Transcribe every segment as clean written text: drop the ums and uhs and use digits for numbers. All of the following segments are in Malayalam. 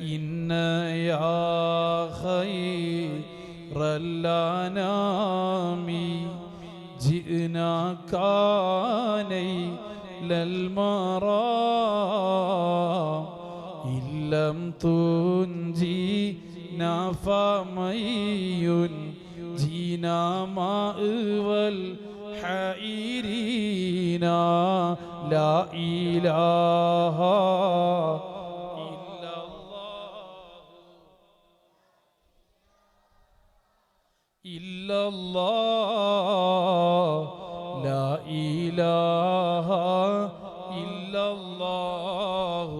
إن يا خير الأنام جئناك نيل المرام إن لم تنجينا فمن ينجينا مأوى الحائرين لا إله إلا الله لا إله إلا الله.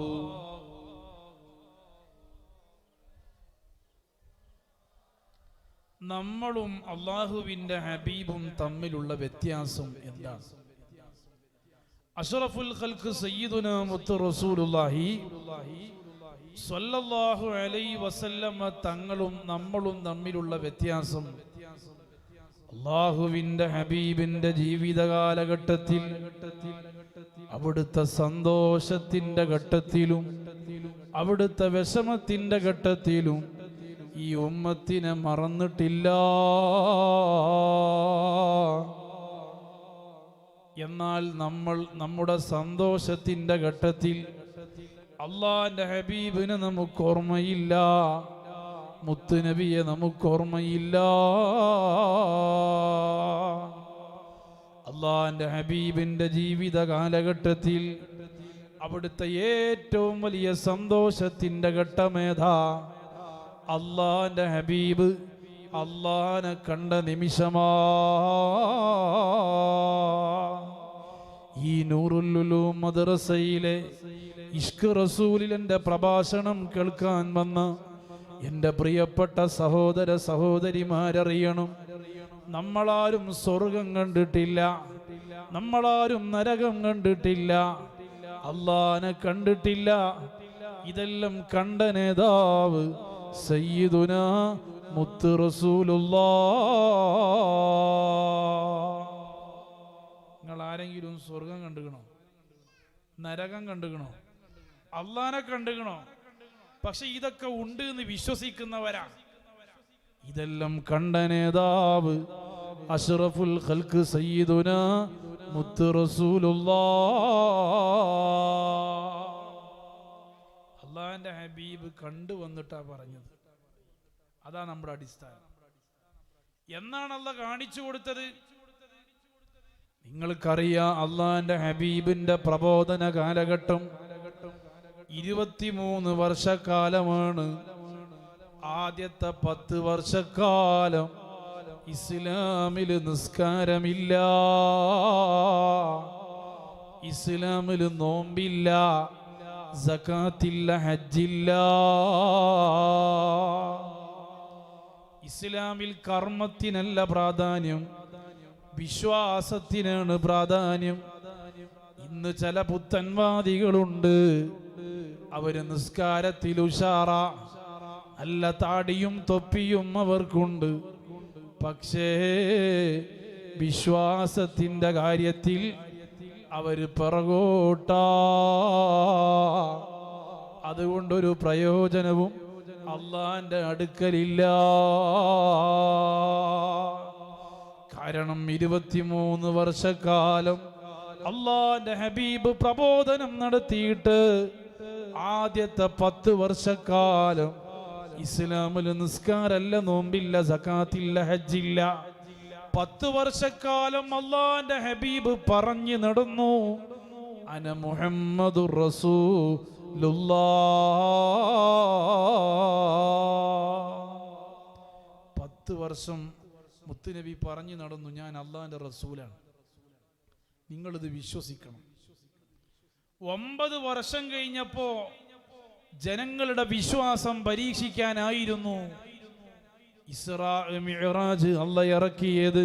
നമ്മളും അള്ളാഹുവിൻ്റെ ഹബീബും തമ്മിലുള്ള വ്യത്യാസം എന്താണ്? അഷ്റഫുൽ ഖൽഖ് സയ്യിദുനാ മുത്ത് റസൂലുള്ളാഹി സ്വല്ലല്ലാഹു അലൈഹി വസല്ലമ തങ്ങളും നമ്മളും തമ്മിലുള്ള വ്യത്യാസം, അള്ളാഹുവിൻ്റെ ഹബീബിൻ്റെ ജീവിത കാലഘട്ടത്തിൽ അവിടുത്തെ സന്തോഷത്തിൻ്റെ ഘട്ടത്തിലും അവിടുത്തെ വിഷമത്തിൻ്റെ ഘട്ടത്തിലും ഈ ഉമ്മത്തിനെ മറന്നിട്ടില്ല. എന്നാൽ നമ്മൾ നമ്മുടെ സന്തോഷത്തിൻ്റെ ഘട്ടത്തിൽ അള്ളാന്റെ ഹബീബിനെ നമുക്ക് ഓർമ്മയില്ല, മുത്തുനബിയെ നമുക്ക് ഓർമ്മയില്ല. അള്ളാന്റെ ഹബീബിന്റെ ജീവിത കാലഘട്ടത്തിൽ അവിടുത്തെ ഏറ്റവും വലിയ സന്തോഷത്തിന്റെ ഘട്ടമേധാ? അള്ളാന്റെ ഹബീബ് അള്ളാനെ കണ്ട നിമിഷമാ. ഈ നൂറുൽ ഉലൂം മദ്രസയിലെ ഇഷ്ക് റസൂലിൽ എൻ്റെ പ്രഭാഷണം കേൾക്കാൻ വന്ന എൻ്റെ പ്രിയപ്പെട്ട സഹോദര സഹോദരിമാരറിയണം, നമ്മളാരും സ്വർഗം കണ്ടിട്ടില്ല, നമ്മളാരും നരകം കണ്ടിട്ടില്ല, അള്ളാനെ കണ്ടിട്ടില്ല. ഇതെല്ലാം കണ്ട നേതാവ് സയ്യിദുനാ മുത്ത് റസൂലുള്ളാഹ്. നിങ്ങൾ ആരെങ്കിലും സ്വർഗം കണ്ടുകണോ? നരകം കണ്ടുകണോ? അള്ളാനെ കണ്ടുകണോ? പക്ഷെ ഇതൊക്കെ ഉണ്ട് എന്ന് വിശ്വസിക്കുന്നവരാ. ഇതെല്ലാം കണ്ട നേതാവ് അഷ്റഫുൽ ഖൽഖ് സയ്യിദുനാ മുത്ത് റസൂലുള്ളാഹ്. അള്ളാന്റെ ഹബീബ് കണ്ടു വന്നിട്ടാ പറഞ്ഞത്. അതാ നമ്മുടെ അടിസ്ഥാനം. എന്നാണ് അള്ളാഹ് കാണിച്ചു കൊടുത്തത്? നിങ്ങൾക്കറിയാം, അള്ളാന്റെ ഹബീബിന്റെ പ്രബോധന കാലഘട്ടം 23 വർഷക്കാലമാണ്. ആദ്യത്തെ 10 വർഷക്കാലം ഇസ്ലാമിൽ നിസ്കാരമില്ല, ഇസ്ലാമിൽ നോമ്പില്ല, സകാത്തില്ല, ഹജ്ജില്ല. ഇസ്ലാമിൽ കർമ്മത്തിനല്ല പ്രാധാന്യം, വിശ്വാസത്തിനാണ് പ്രാധാന്യം. ഇന്ന് ചില പുത്തൻവാദികളുണ്ട്, അവര് നിസ്കാരത്തിൽ ഉഷാറ, നല്ല താടിയും തൊപ്പിയും അവർക്കുണ്ട്, പക്ഷേ വിശ്വാസത്തിന്റെ കാര്യത്തിൽ അവര് പിറകോട്ടാ. അതുകൊണ്ടൊരു പ്രയോജനവും അള്ളാന്റെ അടുക്കലില്ല. കാരണം 23 വർഷക്കാലം അള്ളാന്റെ ഹബീബ് പ്രബോധനം നടത്തിയിട്ട് ആദ്യത്തെ 10 വർഷക്കാലം ഇസ്ലാമിൽ നിസ്കാരല്ല, നോമ്പില്ല, സകാത്തില്ല, ഹജ്ജില്ല. 10 വർഷക്കാലം അള്ളാന്റെ ഹബീബ് പറഞ്ഞു നടന്നു, അന മുഹമ്മദുർ റസൂലുള്ളാഹ്. 10 വർഷം മുത്തുനബി പറഞ്ഞു നടന്നു, ഞാൻ അള്ളാന്റെ റസൂലാണ്. നിങ്ങളിത് വിശ്വസിക്കണം. 9 വർഷം കഴിഞ്ഞപ്പോ ജനങ്ങളുടെ വിശ്വാസം പരീക്ഷിക്കാനായിരുന്നു ഇസ്രാ മിഅ്റാജ് അല്ലാഹ് ഇറക്കിയത്.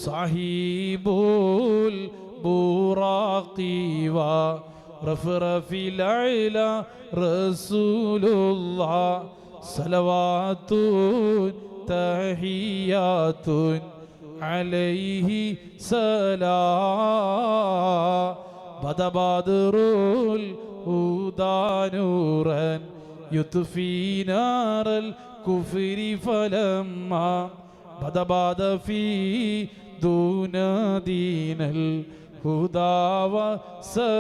സാഹിബുൽ ബുറാഖി വ റഫറഫിൽ അല റസൂലുള്ളാഹ് സലവാത്തുൻ തഹിയാത്തുൻ അലൈഹി സലാം ബദബദറുൽ ഉദാനൂറൻ യുത്ഫി നാറൽ കുഫ്രി ഫലമ്മാ ബദബാദ ഫീ ദൂന ദീനൽ ഹുദാ വസലാം.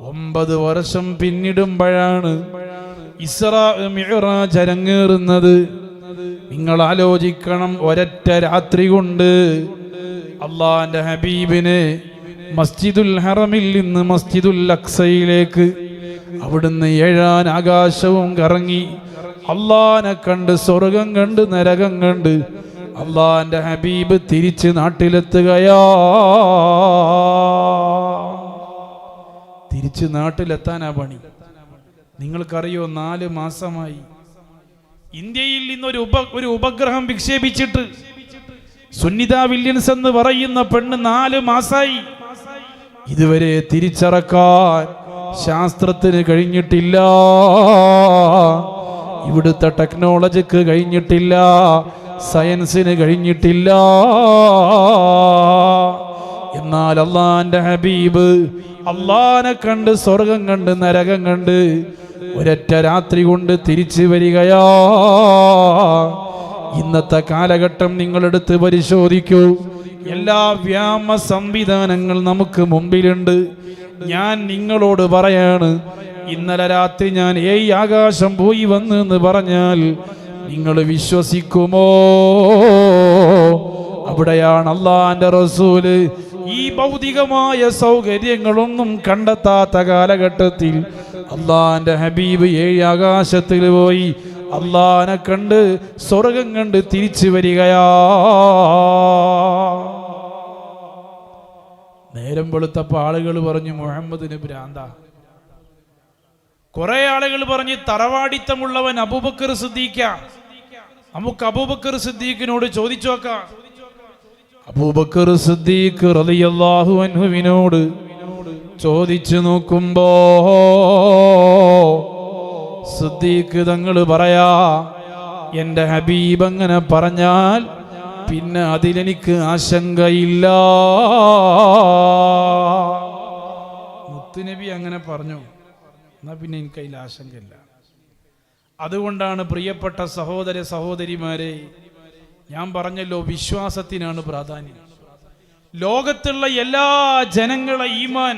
9 വർഷം പിന്നിടുമ്പോഴാണ് ഇസ്രാ മിഅ്റാജ് അരങ്ങേറുന്നത്. നിങ്ങൾ ആലോചിക്കണം, ഒരൊറ്റ രാത്രി കൊണ്ട് അള്ളാന്റെ ഹബീബിനെ മസ്ജിദുൽ ഹറമിൽ നിന്ന് മസ്ജിദുൽ അക്സയിലേക്ക് അവിടുന്ന് 7 ആകാശവും കറങ്ങി അള്ളാനെ കണ്ട്, സ്വർഗം കണ്ട്, നരകം കണ്ട് അള്ളാന്റെ ഹബീബ് തിരിച്ച് നാട്ടിലെത്തുകയാ. തിരിച്ച് നാട്ടിലെത്താനാ പണി. നിങ്ങൾക്കറിയോ, 4 മാസമായി ഇന്ത്യയിൽ നിന്നൊരു ഉപഗ്രഹം വിക്ഷേപിച്ചിട്ട്. സുനിത വില്യംസ് എന്ന് പറയുന്ന പെണ്ണ് 4 മാസമായി. ഇതുവരെ തിരിച്ചിറക്കാൻ ശാസ്ത്രത്തിന് കഴിഞ്ഞിട്ടില്ല, ഇവിടുത്തെ ടെക്നോളജിക്ക് കഴിഞ്ഞിട്ടില്ല, സയൻസിന് കഴിഞ്ഞിട്ടില്ല. എന്നാൽ അള്ളാന്റെ ഹബീബ് അള്ളാനെ കണ്ട്, സ്വർഗം കണ്ട്, നരകം കണ്ട് ഒരൊറ്റ രാത്രി കൊണ്ട് തിരിച്ചു വരികയാ. ഇന്നത്തെ കാലഘട്ടം നിങ്ങളെടുത്ത് പരിശോധിക്കൂ. എല്ലാ വ്യാമ സംവിധാനങ്ങൾ നമുക്ക് മുമ്പിലുണ്ട്. ഞാൻ നിങ്ങളോട് പറയാണ്, ഇന്നലെ രാത്രി ഞാൻ 7 ആകാശം പോയി വന്നു എന്ന് പറഞ്ഞാൽ നിങ്ങൾ വിശ്വസിക്കുമോ? അവിടെയാണ് അള്ളാന്റെ റസൂല് ഈ ഭൗതികമായ സൗകര്യങ്ങളൊന്നും കണ്ടെത്താത്ത കാലഘട്ടത്തിൽ അള്ളാന്റെ ഹബീബ് 7 ആകാശത്തിൽ പോയി അള്ളാനെ കണ്ട്, സ്വർഗം കണ്ട് തിരിച്ചു വരികയാ. നേരം വെളുത്തപ്പോ ആളുകൾ പറഞ്ഞു മുഹമ്മദിന് ഭ്രാന്ത. കുറെ ആളുകൾ പറഞ്ഞ് തറവാടിത്തമുള്ളവൻ അബൂബക്കർ സിദ്ദീഖ. നമുക്ക് അബൂബക്കർ സിദ്ദീഖിനോട് ചോദിച്ചു നോക്കാം. അബൂബക്കർ സിദ്ദീഖ് റളിയല്ലാഹു അൻഹുവിനോട് ചോദിച്ചു നോക്കുമ്പോ സിദ്ദീഖ് തങ്ങൾ പറയാ, എന്റെ ഹബീബ് അങ്ങനെ പറഞ്ഞാൽ പിന്നെ അതിലെനിക്ക് ആശങ്കയില്ല. മുത്തുനബി അങ്ങനെ പറഞ്ഞു, എന്നാ പിന്നെ എനിക്ക് അതിൽ ആശങ്കയില്ല. അതുകൊണ്ടാണ് പ്രിയപ്പെട്ട സഹോദര സഹോദരിമാരെ, ഞാൻ പറഞ്ഞല്ലോ, വിശ്വാസത്തിനാണ് പ്രാധാന്യം. ലോകത്തുള്ള എല്ലാ ജനങ്ങളെ ഈമാൻ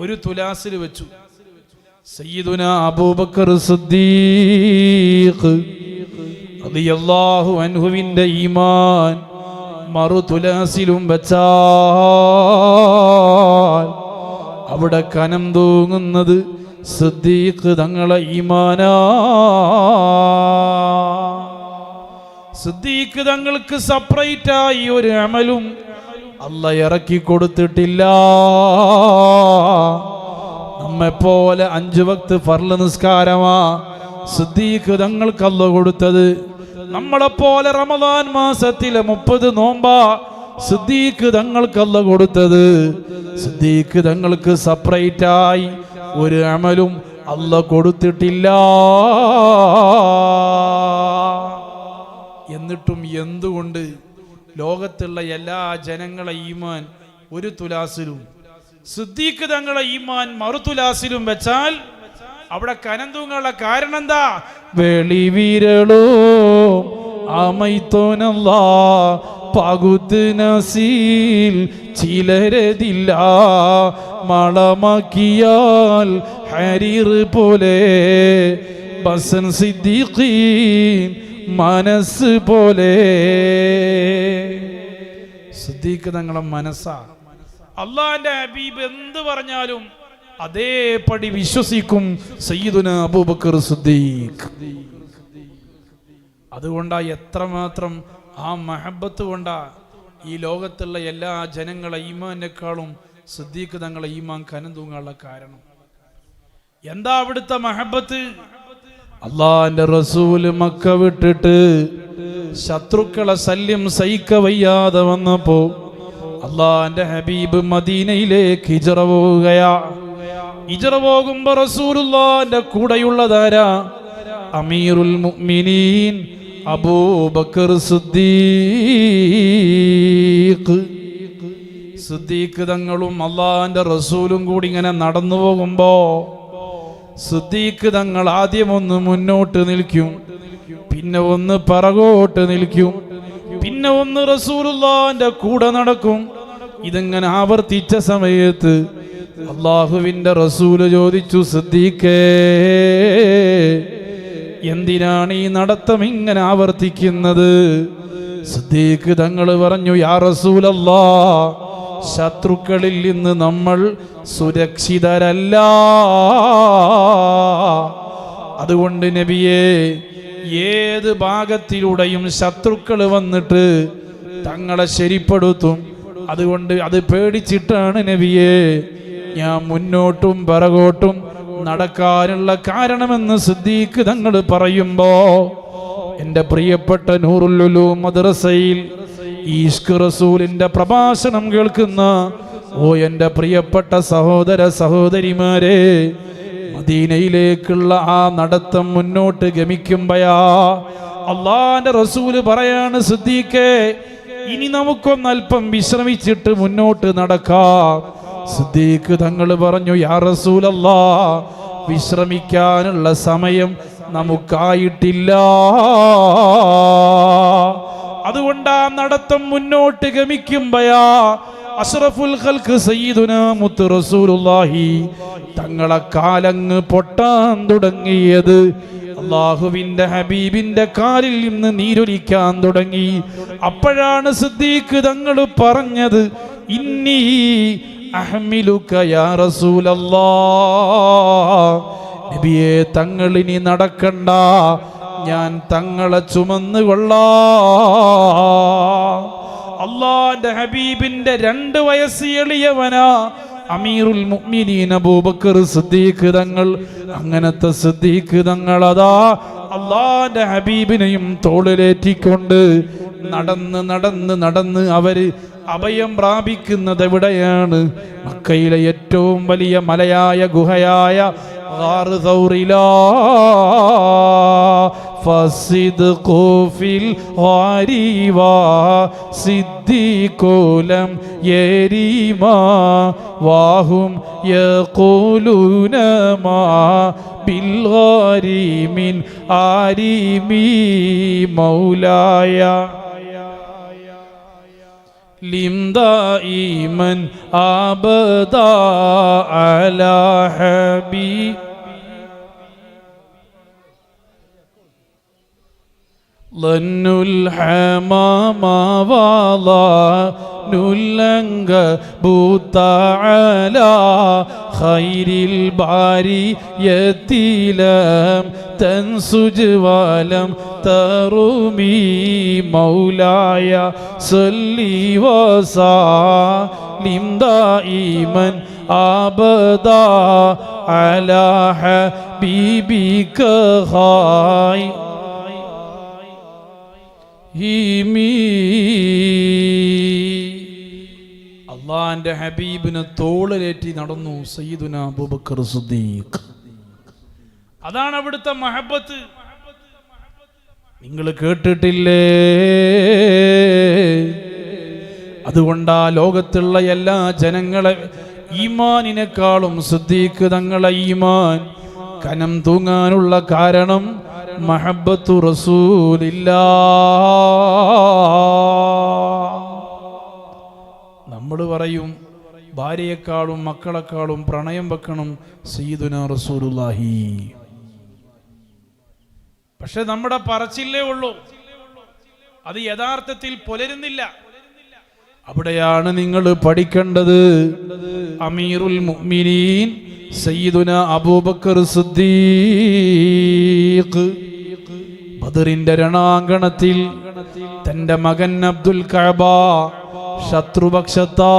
ഒരു തുലാസിൽ വെച്ചു. സയ്യിദുന അബൂബക്കർ സിദ്ദീഖ് റളിയല്ലാഹു അൻഹുവിന്റെ ഈമാൻ മറു തുലാസിലും വെച്ചാൽ അവിടെ കനം തൂങ്ങുന്നത് സിദ്ദീഖ് തങ്ങളെ ഈമാനാ. സിദ്ദീഖ് തങ്ങൾക്ക് സെപ്പറേറ്റായി ഒരു അമലും അല്ലാഹ് ഇറക്കി കൊടുത്തിട്ടില്ല. നമ്മെപ്പോലെ 5 വക്ത് ഫർള് നിസ്കാരമാ സിദ്ദീഖ് തങ്ങൾക്ക് അല്ലാഹ് കൊടുത്തത്. നമ്മളെപ്പോലെ റമദാൻ മാസത്തിലെ 30 നോമ്പാ സിദ്ദീഖ് തങ്ങൾക്ക് അല്ലാഹ് കൊടുത്തത്. സിദ്ദീഖ് തങ്ങൾക്ക് സെപ്പറേറ്റായി ഒരു അമലും അല്ലാഹ് കൊടുത്തിട്ടില്ല. എന്നിട്ടും എന്തുകൊണ്ട് ലോകത്തുള്ള എല്ലാ ജനങ്ങളെ ഈമാൻ ഒരു തുലാസിലും സിദ്ദീഖ് തങ്ങളെ ഈമാൻ മറു തുലാസിലും വെച്ചാൽ അവിടെ കനം തൂങ്ങാനുള്ള കാരണം എന്താ? വെളിവിരളോ അമൈത്തോനല്ലാ പകുത്ത് നസീൽ ചിലരതില്ല മളമാക്കിയാൽ ഹരീർ പോലെ ബസൻ സിദ്ദീഖീൻ മനസ്സ് പോലെ. സിദ്ദീഖ് തങ്ങളെ മനസ്സാ. അള്ളാന്റെ ഹബീബ് എന്ത് പറഞ്ഞാലും അതേപടി വിശ്വസിക്കും സയ്യിദുന അബൂബക്കർ സിദ്ദീഖ്. അതുകൊണ്ടാ എത്രമാത്രം ആ മഹബത്ത് കൊണ്ടാ ഈ ലോകത്തുള്ള എല്ലാ ജനങ്ങളെ ഈമാനേക്കാളും സിദ്ദീഖ് തങ്ങളെ ഈമാൻ കനം തൂങ്ങാനുള്ള കാരണം എന്താ? അവിടുത്തെ മഹബത്ത്. അള്ളാന്റെ റസൂല് മക്ക വിട്ടിട്ട് ശത്രുക്കളെ ശല്യം സഹിക്ക വയ്യാതെ വന്നപ്പോ അള്ളാന്റെ ഹബീബ് മദീനയിലേക്ക് ഹിജ്റ പോവുകയാ. ഹിജ്റ പോകുമ്പോ റസൂലുള്ളാന്റെ കൂടെയുള്ളതാരാ? അമീറുൽ മുഅ്മിനീൻ അബൂബക്കർ സിദ്ദീഖ്. സിദ്ദീഖ് തങ്ങളും അള്ളാഹിന്റെ റസൂലും കൂടി ഇങ്ങനെ നടന്നു പോകുമ്പോ സിദ്ദീഖ് തങ്ങൾ ആദ്യം ഒന്ന് മുന്നോട്ട് നിൽക്കും, പിന്നെ ഒന്ന് പിറകോട്ട് നിൽക്കും, പിന്നെ ഒന്ന് റസൂലുള്ളാഹിന്റെ കൂടെ നടക്കും. ഇതിങ്ങനെ ആവർത്തിച്ച സമയത്ത് അള്ളാഹുവിന്റെ റസൂല് ചോദിച്ചു, സിദ്ദീഖേ, എന്തിനാണ് ഈ നടത്തം ഇങ്ങനെ ആവർത്തിക്കുന്നത്? സിദ്ദീഖ് തങ്ങൾ പറഞ്ഞു, യാ റസൂലല്ലാഹ്, ശത്രുക്കളിൽ നിന്ന് നമ്മൾ സുരക്ഷിതരല്ല. അതുകൊണ്ട് നബിയേ, ഏത് ഭാഗത്തിലൂടെയും ശത്രുക്കൾ വന്നിട്ട് തങ്ങളെ ശരിപ്പെടുത്തും. അതുകൊണ്ട് അത് പേടിച്ചിട്ടാണ് നബിയേ ഞാൻ മുന്നോട്ടും പിറകോട്ടും നടക്കാനുള്ള കാരണമെന്ന് സിദ്ദീഖ് തങ്ങൾ പറയുമ്പോ, എൻ്റെ പ്രിയപ്പെട്ട നൂറുൽ ഉലൂം മദ്രസയിൽ ഈഷ്ക് റസൂലിന്റെ പ്രഭാഷണം കേൾക്കുന്ന എൻ്റെ പ്രിയപ്പെട്ട സഹോദര സഹോദരിമാരെ, മദീനയിലേക്കുള്ള ആ നടത്തം മുന്നോട്ട് ഗമിക്കുമ്പോഴാ അള്ളാന്റെ റസൂല് പറയാണ്, സിദ്ദീഖേ, ഇനി നമുക്കൊന്നല്പം വിശ്രമിച്ചിട്ട് മുന്നോട്ട് നടക്കാം. സിദ്ദീഖ് തങ്ങൾ പറഞ്ഞു, യാ റസൂലല്ലാഹ്, വിശ്രമിക്കാനുള്ള സമയം നമുക്കായിട്ടില്ല. അതുകൊണ്ട് ആ നടത്തം മുന്നോട്ട് ഗമിക്കുമ്പോഴാ അഷ്റഫുൽ ഖൽഖ് സയ്യിദുനാ മുത്ത് റസൂലുള്ളാഹി തങ്ങളെ കാലങ്ങ് പൊട്ടാൻ തുടങ്ങിയത്. അല്ലാഹുവിന്റെ ഹബീബിന്റെ കാലിൽ നിന്ന് നീരൊലിക്കാൻ തുടങ്ങി. അപ്പോഴാണ് സിദ്ദീഖ് തങ്ങൾ പറഞ്ഞത്, ഇന്നി അഹ്മിലുക യാ റസൂലല്ലാഹ്, നബിയെ, തങ്ങൾ ഇനി നടക്കണ്ട, ഞാൻ തങ്ങളെ ചുമന്നു കൊള്ളാം. അള്ളാന്റെ ഹബീബിന്റെ 2 വയസ്സ് എളിയവനാ അമീറുൽ മുഅ്മിനീൻ അബൂബക്കർ സിദ്ദീഖ് തങ്ങൾ. അങ്ങനത്തെ സിദ്ദീഖ് തങ്ങൾ അതാ അള്ളാന്റെ ഹബീബിനെയും തോളിലേറ്റിക്കൊണ്ട് നടന്ന് നടന്ന് നടന്ന് അവര് അഭയം പ്രാപിക്കുന്നത് എവിടെയാണ്? മക്കയിലെ ഏറ്റവും വലിയ മലയായ ഗുഹയായ ഗാർ സൗറിലാ. ഫസിദ്ഖു ഫിൽ ഗാരിവാ സിദ്ദീഖുലം യരീമാ വഹും യഖൂലൂന മാ ബിൽ ഗാരി മിൻ ആരിമി മൗലായ ലിം ദായിമൻ അബദാ അലാ ഹബീബ് ലന്നുൽ ഹമാമ വാലാ നുല്ലംഗ ബൂതഅല ഖൈരിൽ ബാരി യതിലം തൻസുജ് വലം തറുമി മൗലായ സല്ലി വസല്ലിം ദായിമൻ അബദാ അലാ ഹബീബിക ഖൈ അള്ളാന്റെ ഹബീബിനെ തോളിലേറ്റി നടന്നു സയ്യിദുനാ അബൂബക്കർ സിദ്ദീഖ്. അതാണ് അവിടുത്തെ മഹബത്ത്. നിങ്ങൾ കേട്ടിട്ടില്ലേ? അതുകൊണ്ടാ ലോകത്തുള്ള എല്ലാ ജനങ്ങളെ ഈമാനിനേക്കാളും സിദ്ദീഖ് തങ്ങളെ ഈമാൻ കനം തൂങ്ങാനുള്ള കാരണം മഹബ്ബത്തു റസൂലില്ലാ. നമ്മൾ പറയും ഭാര്യയെക്കാളും മക്കളെക്കാളും പ്രണയം വെക്കണം സയ്യിദുനാ റസൂലുള്ളാഹി. പക്ഷെ നമ്മുടെ പറച്ചില്ലേ ഉള്ളൂ, അത് യഥാർത്ഥത്തിൽ പുലരുന്നില്ല. അവിടെയാണ് നിങ്ങൾ പഠിക്കേണ്ടത്. അമീറുൽ മുഅ്മിനീൻ സയ്യിദുനാ അബൂബക്കർ സിദ്ദീഖ് ബദറിന്റെ രണാങ്കണത്തിൽ തന്റെ മകൻ അബ്ദുൽ കഅബ ശത്രുപക്ഷത്താ.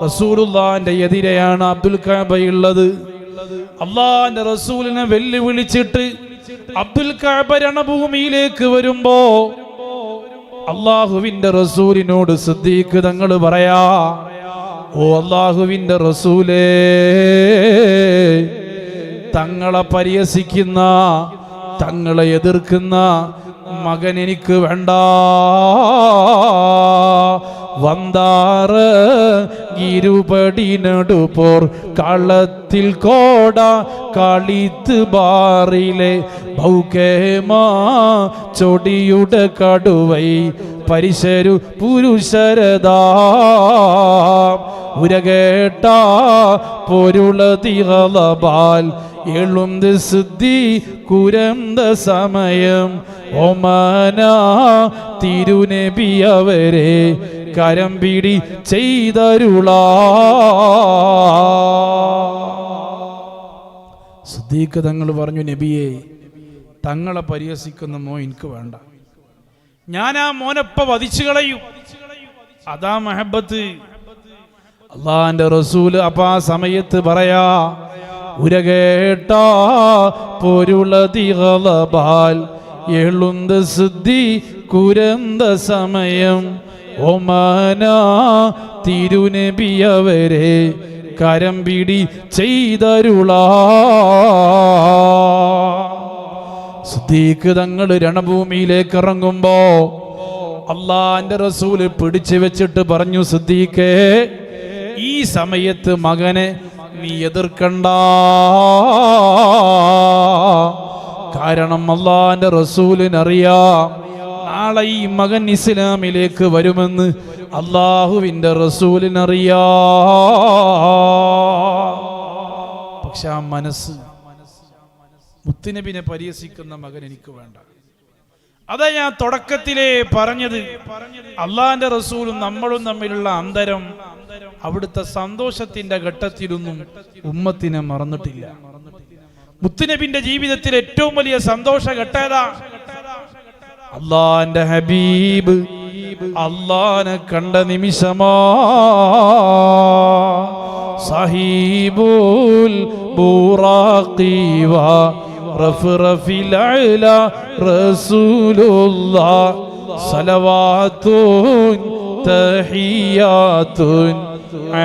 റസൂലുള്ളാഹിന്റെ എതിരെയാണ് അബ്ദുൽ കഅബയുള്ളത്. അള്ളാഹിന്റെ റസൂലിനെ വെല്ലുവിളിച്ചിട്ട് അബ്ദുൽ കഅബ രണഭൂമിയിലേക്ക് വരുമ്പോ അള്ളാഹുവിന്റെ റസൂലിനോട് സിദ്ദീഖ് തങ്ങൾ പറയാ, ഓ അള്ളാഹുവിന്റെ റസൂലേ, തങ്ങളെ പരിഹസിക്കുന്ന, തങ്ങളെ എതിർക്കുന്ന മകൻ എനിക്ക് വേണ്ട. വന്താറ ഇരുപടിനടുപോർ കളത്തിൽ കോട കളിത്ത് ബാറിലെ ഭൗകേമാ ചൊടിയുടെ കടുവൈ പരിശരു പുരുഷരതാ ഉരകേട്ട പൊരുളതികളബാൽ എളുന്ത് സിദ്ധി കുരന്ത സമയം ഒമന തിരുനബി അവരെ കരം പിടി ചെയ്തരുളാ. സിദ്ദീഖ് തങ്ങൾ പറഞ്ഞു, നബിയെ, തങ്ങളെ പരിഹസിക്കുന്ന മോൻ എനിക്ക് വേണ്ട, ഞാൻ ആ മോനപ്പ വധിച്ചു കളയും. അതാ മഹബത്ത്. അള്ളാന്റെ റസൂല് അപ്പ ആ സമയത്ത് പറയാ, ഉരകേട്ട പൊരുളതികളബാൽ എളുന്ത് സിദ്ധി കുരന്ത സമയം ഒമന തിരുനബി അവരെ കരം പിടി ചെയ്തരുളാ. സിദ്ദീഖ് തങ്ങൾ രണഭൂമിയിലേക്ക് ഇറങ്ങുമ്പോ അള്ളാന്റെ റസൂല് പിടിച്ചു വെച്ചിട്ട് പറഞ്ഞു, സിദ്ദീഖേ, ഈ സമയത്ത് മകനെ നീ എതിർക്കണ്ട. കാരണം അള്ളാന്റെ റസൂലിനറിയാം നാളെ ഈ മകൻ ഇസ്ലാമിലേക്ക് വരുമെന്ന് അള്ളാഹുവിന്റെ റസൂലിനറിയാം. പക്ഷെ ആ മനസ്സ്, മുത്തുനബിനെ പരിഹസിക്കുന്ന മകൻ എനിക്ക് വേണ്ട. അതാ ഞാൻ തുടക്കത്തിലേ പറഞ്ഞത്, അള്ളാന്റെ റസൂലും നമ്മളും തമ്മിലുള്ള അന്തരം അവിടുത്തെ സന്തോഷത്തിന്റെ ഘട്ടത്തിലൊന്നും ഉമ്മത്തിനെ മറന്നിട്ടില്ല. മുത്തുനബിന്റെ ജീവിതത്തിൽ ഏറ്റവും വലിയ സന്തോഷ ഘട്ടേതാ? അള്ളാന്റെ ഹബീബ് അള്ളാനെ കണ്ട നിമിഷമാ. സാഹിബുൽ ബുറാഖി വ റഫ്റഫിൽ അലാ റസൂലുള്ളാഹ് സലവാത്തുൻ തഹിയാത്തുൻ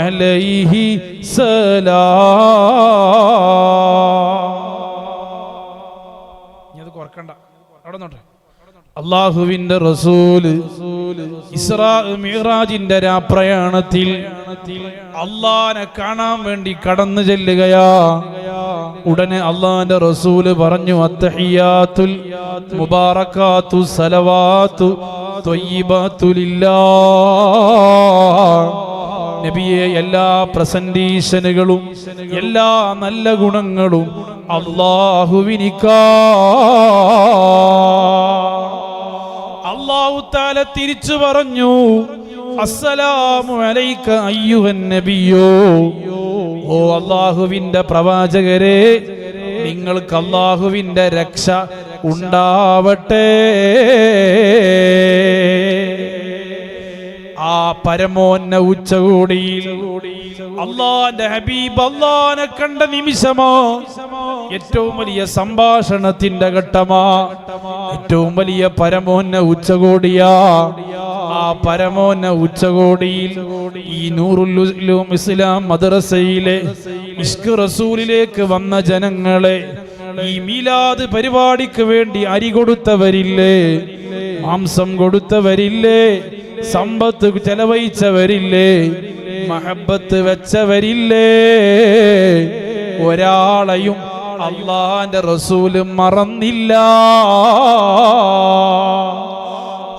അലൈഹി സലാം. ഇത് കുറക്കണ്ട, അവിടെ നോട്ടെ. അള്ളാഹുവിന്റെ റസൂല് ഇസ്രാ മിഅ്റാജിന്റെ രാപ്രയാണത്തിൽ അള്ളാനെ കാണാൻ വേണ്ടി കടന്നു ചെല്ലുകയാ. ഉടനെ അള്ളാന്റെ റസൂല് പറഞ്ഞു, അത്തഹിയാത്തുൽ മുബാറകാത്തു സലവാത്തു ത്വയ്യിബാത്തു ലില്ലാഹ്. നബിയെ, എല്ലാ പ്രസന്റേഷനുകളും എല്ലാ നല്ല ഗുണങ്ങളും അല്ലാഹുവിനിക്കാ. അല്ലാഹു തആല തിരിച്ചു പറഞ്ഞു, അസ്സലാമു അലൈക അയ്യുഹൻ നബിയോ. ഓ അല്ലാഹുവിന്റെ പ്രവാചകരെ, നിങ്ങൾക്ക് അല്ലാഹുവിന്റെ രക്ഷ ഉണ്ടാവട്ടെ. ആ പരമോന്ന ഉച്ചകോടിയിൽ അള്ളാന്റെ ഹബീബ് അള്ളാനെ കണ്ട നിമിഷമാ ഏറ്റവും വലിയ സംഭാഷണത്തിന്റെ ഘട്ടമാ, ഏറ്റവും വലിയ പരമോന്ന ഉച്ചകോടിയാ. ആ പരമോന്ന ഉച്ചകോടിയിൽ ഈ നൂറുൽ ഉലൂം ഇസ്ലാം മദ്രസയിലെ ഇഷ്ക് റസൂലിലേക്ക് വന്ന ജനങ്ങളെ, ഈ മീലാദ് പരിപാടിക്ക് വേണ്ടി അരി കൊടുത്തവരില്ലേ, മാംസം കൊടുത്തവരില്ലേ, സമ്പത്ത് ചെലവഴിച്ചവരില്ലേ, മഹബത്ത് വെച്ചവരില്ലേ, ഒരാളെയും അള്ളാന്റെ റസൂല് മറന്നില്ല.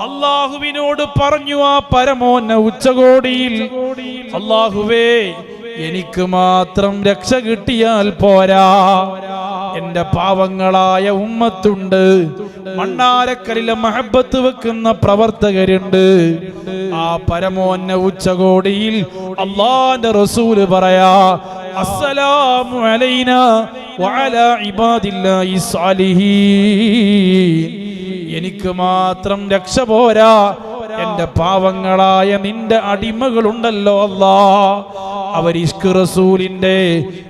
അള്ളാഹുവിനോട് പറഞ്ഞു ആ പരമോന്ന ഉച്ചകോടിയിൽ, അള്ളാഹുവേ, എനിക്ക് മാത്രം രക്ഷ കിട്ടിയാൽ പോരാ, എന്റെ പാവങ്ങളായ ഉമ്മത്തുണ്ട്, മണ്ണാരക്കലിലെ മഹബത്ത് വെക്കുന്ന പ്രവർത്തകരുണ്ട്. ആ പരമോന്ന ഉച്ചകോടിയിൽ അല്ലാഹുവിന്റെ റസൂല് പറയാ, അസ്സലാമു അലൈനാ വഅലാ ഇബാദില്ലാഹി സ്വാലിഹീൻ. എനിക്ക് മാത്രം രക്ഷ പോരാ, എന്റെ പാവങ്ങളായ നിന്റെ അടിമകളുണ്ടല്ലോ അല്ലാ, അവർ ഇഷ്ക് റസൂലിന്റെ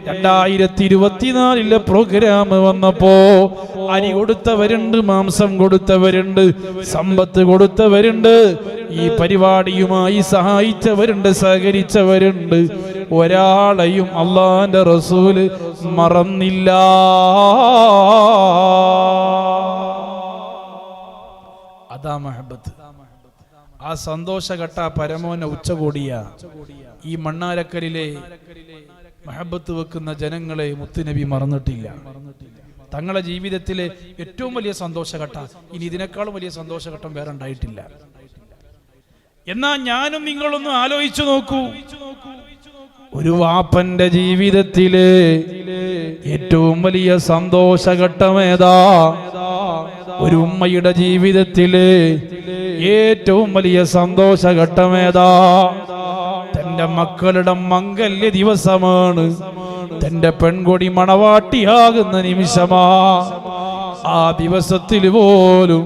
2024 പ്രോഗ്രാം വന്നപ്പോ അരി കൊടുത്തവരുണ്ട്, മാംസം കൊടുത്തവരുണ്ട്, സമ്പത്ത് കൊടുത്തവരുണ്ട്, ഈ പരിപാടിയുമായി സഹായിച്ചവരുണ്ട്, സഹകരിച്ചവരുണ്ട്. ഒരാളെയും അള്ളാന്റെ റസൂല് മറന്നില്ല. അതാ മഹബത്ത്. ആ സന്തോഷഘട്ട പരമോന്ന ഉച്ചകോടിയ ഈ മണ്ണാരക്കലിലെ മഹബത്ത് വെക്കുന്ന ജനങ്ങളെ മുത്തുനബി മറന്നിട്ടില്ല. തങ്ങളുടെ ജീവിതത്തിലെ ഏറ്റവും വലിയ സന്തോഷഘട്ട, ഇനി ഇതിനേക്കാളും വലിയ സന്തോഷഘട്ടം വേറെ ഉണ്ടായിട്ടില്ല. എന്നാ ഞാനും നിങ്ങളൊന്നും ആലോചിച്ചു നോക്കൂ, ഒരു വാപ്പന്റെ ജീവിതത്തിലെ ഏറ്റവും വലിയ സന്തോഷഘട്ടം ഏതാ? ഒരു ഉമ്മയുടെ ജീവിതത്തിലെ ഏറ്റവും വലിയ സന്തോഷഘട്ടം ഏതാ? തന്റെ മക്കളുടെ മംഗല്യ ദിവസമാണ്, തന്റെ പെൺകൊടി മണവാട്ടിയാകുന്ന നിമിഷമാ. ആ ദിവസത്തിൽ പോലും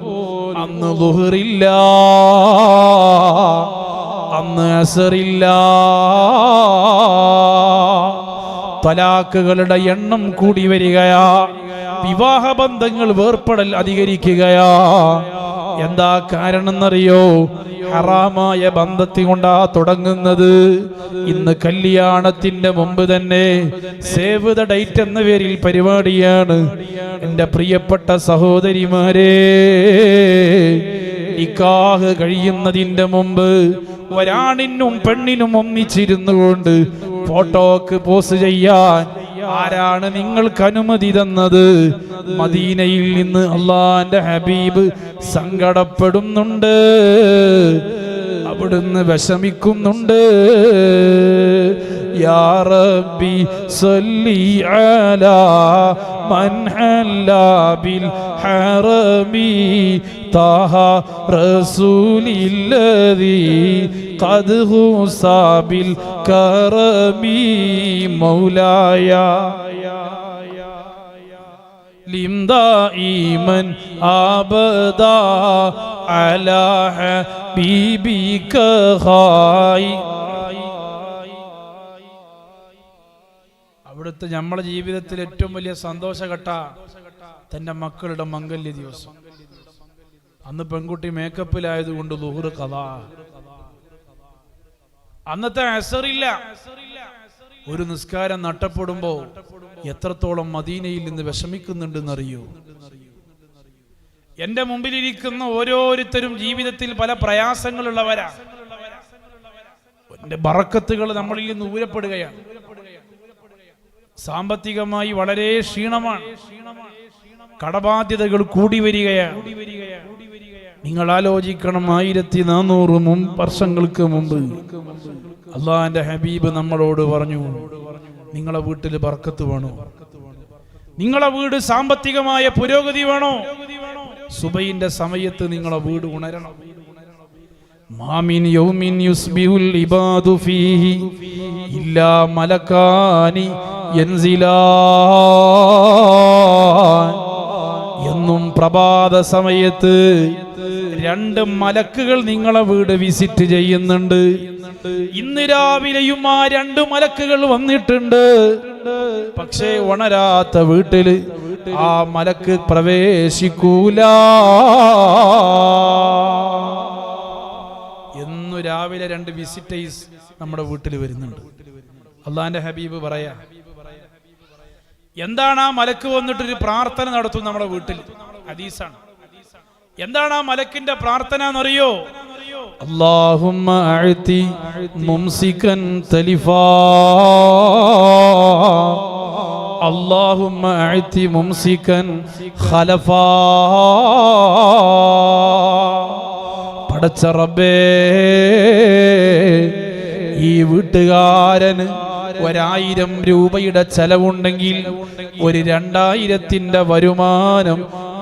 അന്ന് ളുഹറില്ല, അന്ന് അസറില്ല. തലാഖുകളുടെ എണ്ണം കൂടി വരികയാ, വിവാഹബന്ധങ്ങൾ വേർപെടൽ അധികരിക്കുകയാ. എന്താ കാരണം എന്നറിയോ? ഹറാമായ ബന്ധത്തിൽ കൊണ്ടാ തുടങ്ങുന്നത്. ഇന്ന് കല്യാണത്തിന്റെ മുമ്പ് തന്നെ സേവ് ദ ഡേറ്റ് എന്ന പേരിൽ പരിപാടിയാണ്. എന്റെ പ്രിയപ്പെട്ട സഹോദരിമാരെ, നിക്കാഹ് കഴിയുന്നതിന്റെ മുമ്പ് ഒരാണിനും പെണ്ണിനും ഒന്നിച്ചിരുന്നു കൊണ്ട് ഫോട്ടോക്ക് പോസ്റ്റ് ചെയ്യാൻ ആരാണ് നിങ്ങൾക്ക് അനുമതി തന്നത്? മദീനയിൽ നിന്ന് അള്ളാന്റെ ഹബീബ് സങ്കടപ്പെടുന്നുണ്ട്, അവിടുന്ന് വിഷമിക്കുന്നുണ്ട്. യാ റബ്ബി സല്ലി അലാ മൻ ഹല്ലാ ബിൽ ഹറമി താഹ റസൂലില്ലദീ ഖദ് ഹുസാ ബിൽ കറമി മൗലായ ലിം ദായിമൻ അബദാ അലാ ഹബീബിക ഖായി. അവിടുത്തെ നമ്മുടെ ജീവിതത്തിൽ ഏറ്റവും വലിയ സന്തോഷഘട്ട തന്റെ മക്കളുടെ മംഗല്യ ദിവസം. അന്ന് പെൺകുട്ടി മേക്കപ്പിലായതുകൊണ്ട് ളുഹർ ഖദാ. അന്നത്തെ അസറില്ല. ഒരു നിസ്കാരം നഷ്ടപ്പെടുമ്പോ എത്രത്തോളം മദീനയിൽ നിന്ന് വിഷമിക്കുന്നുണ്ടെന്നറിയോ? എന്റെ മുമ്പിലിരിക്കുന്ന ഓരോരുത്തരും ജീവിതത്തിൽ പല പ്രയാസങ്ങളുള്ളവരാ. എന്റെ ബറക്കത്തുകൾ നമ്മളിൽ നിന്ന് ഊരപ്പെടുകയാണ്. സാമ്പത്തികമായി വളരെ ക്ഷീണമാണ്, കടബാധ്യതകൾ കൂടി വരികയാണ്. നിങ്ങൾ ആലോചിക്കണം, 1400 വർഷങ്ങൾക്ക് മുമ്പ് അള്ളാന്റെ ഹബീബ് നമ്മളോട് പറഞ്ഞു, നിങ്ങളെ വീട്ടിൽ ബർക്കത്ത് വേണോ? നിങ്ങളെ വീട് സാമ്പത്തികമായ പുരോഗതി വേണോ? സുബൈന്റെ സമയത്ത് നിങ്ങളെ വീട് ഉണരണം. മാമിൻ യൗമിൻ യുസ്ബിഹുൽ ഇബാദു ഫീഹി ഇല്ലാ മലക്കാനി യൻസിലാൻ. എന്നും പ്രഭാത സമയത്ത് 2 മലക്കുകൾ നിങ്ങളെ വീട് വിസിറ്റ് ചെയ്യുന്നുണ്ട്. ഇന്ന് രാവിലെയും ആ 2 മലക്കുകൾ വന്നിട്ടുണ്ട്. പക്ഷേ ഉണരാത്ത വീട്ടില് ആ മലക്ക് പ്രവേശിക്കൂല. എന്നു രാവിലെ 2 വിസിറ്റേഴ്സ് നമ്മുടെ വീട്ടിൽ വരുന്നുണ്ട്. അള്ളാന്റെ ഹബീബ് പറയാ, എന്താണ് ആ മലക്ക് വന്നിട്ടൊരു പ്രാർത്ഥന നടത്തും നമ്മുടെ വീട്ടിൽ? ഹദീസാണ്. എന്താണ് ആ മലക്കിന്റെ പ്രാർത്ഥന എന്നറിയോ? അല്ലാഹുമ്മ അഅതി മുംസികൻ തലിഫാ, അല്ലാഹുമ്മ അഅതി മുംസികൻ ഖലഫാ. പടച്ച റബ്ബേ, ഈ വീട്ടുകാരന് 1000 രൂപയുടെ ചെലവുണ്ടെങ്കിൽ 2000ന്റെ വരുമാനം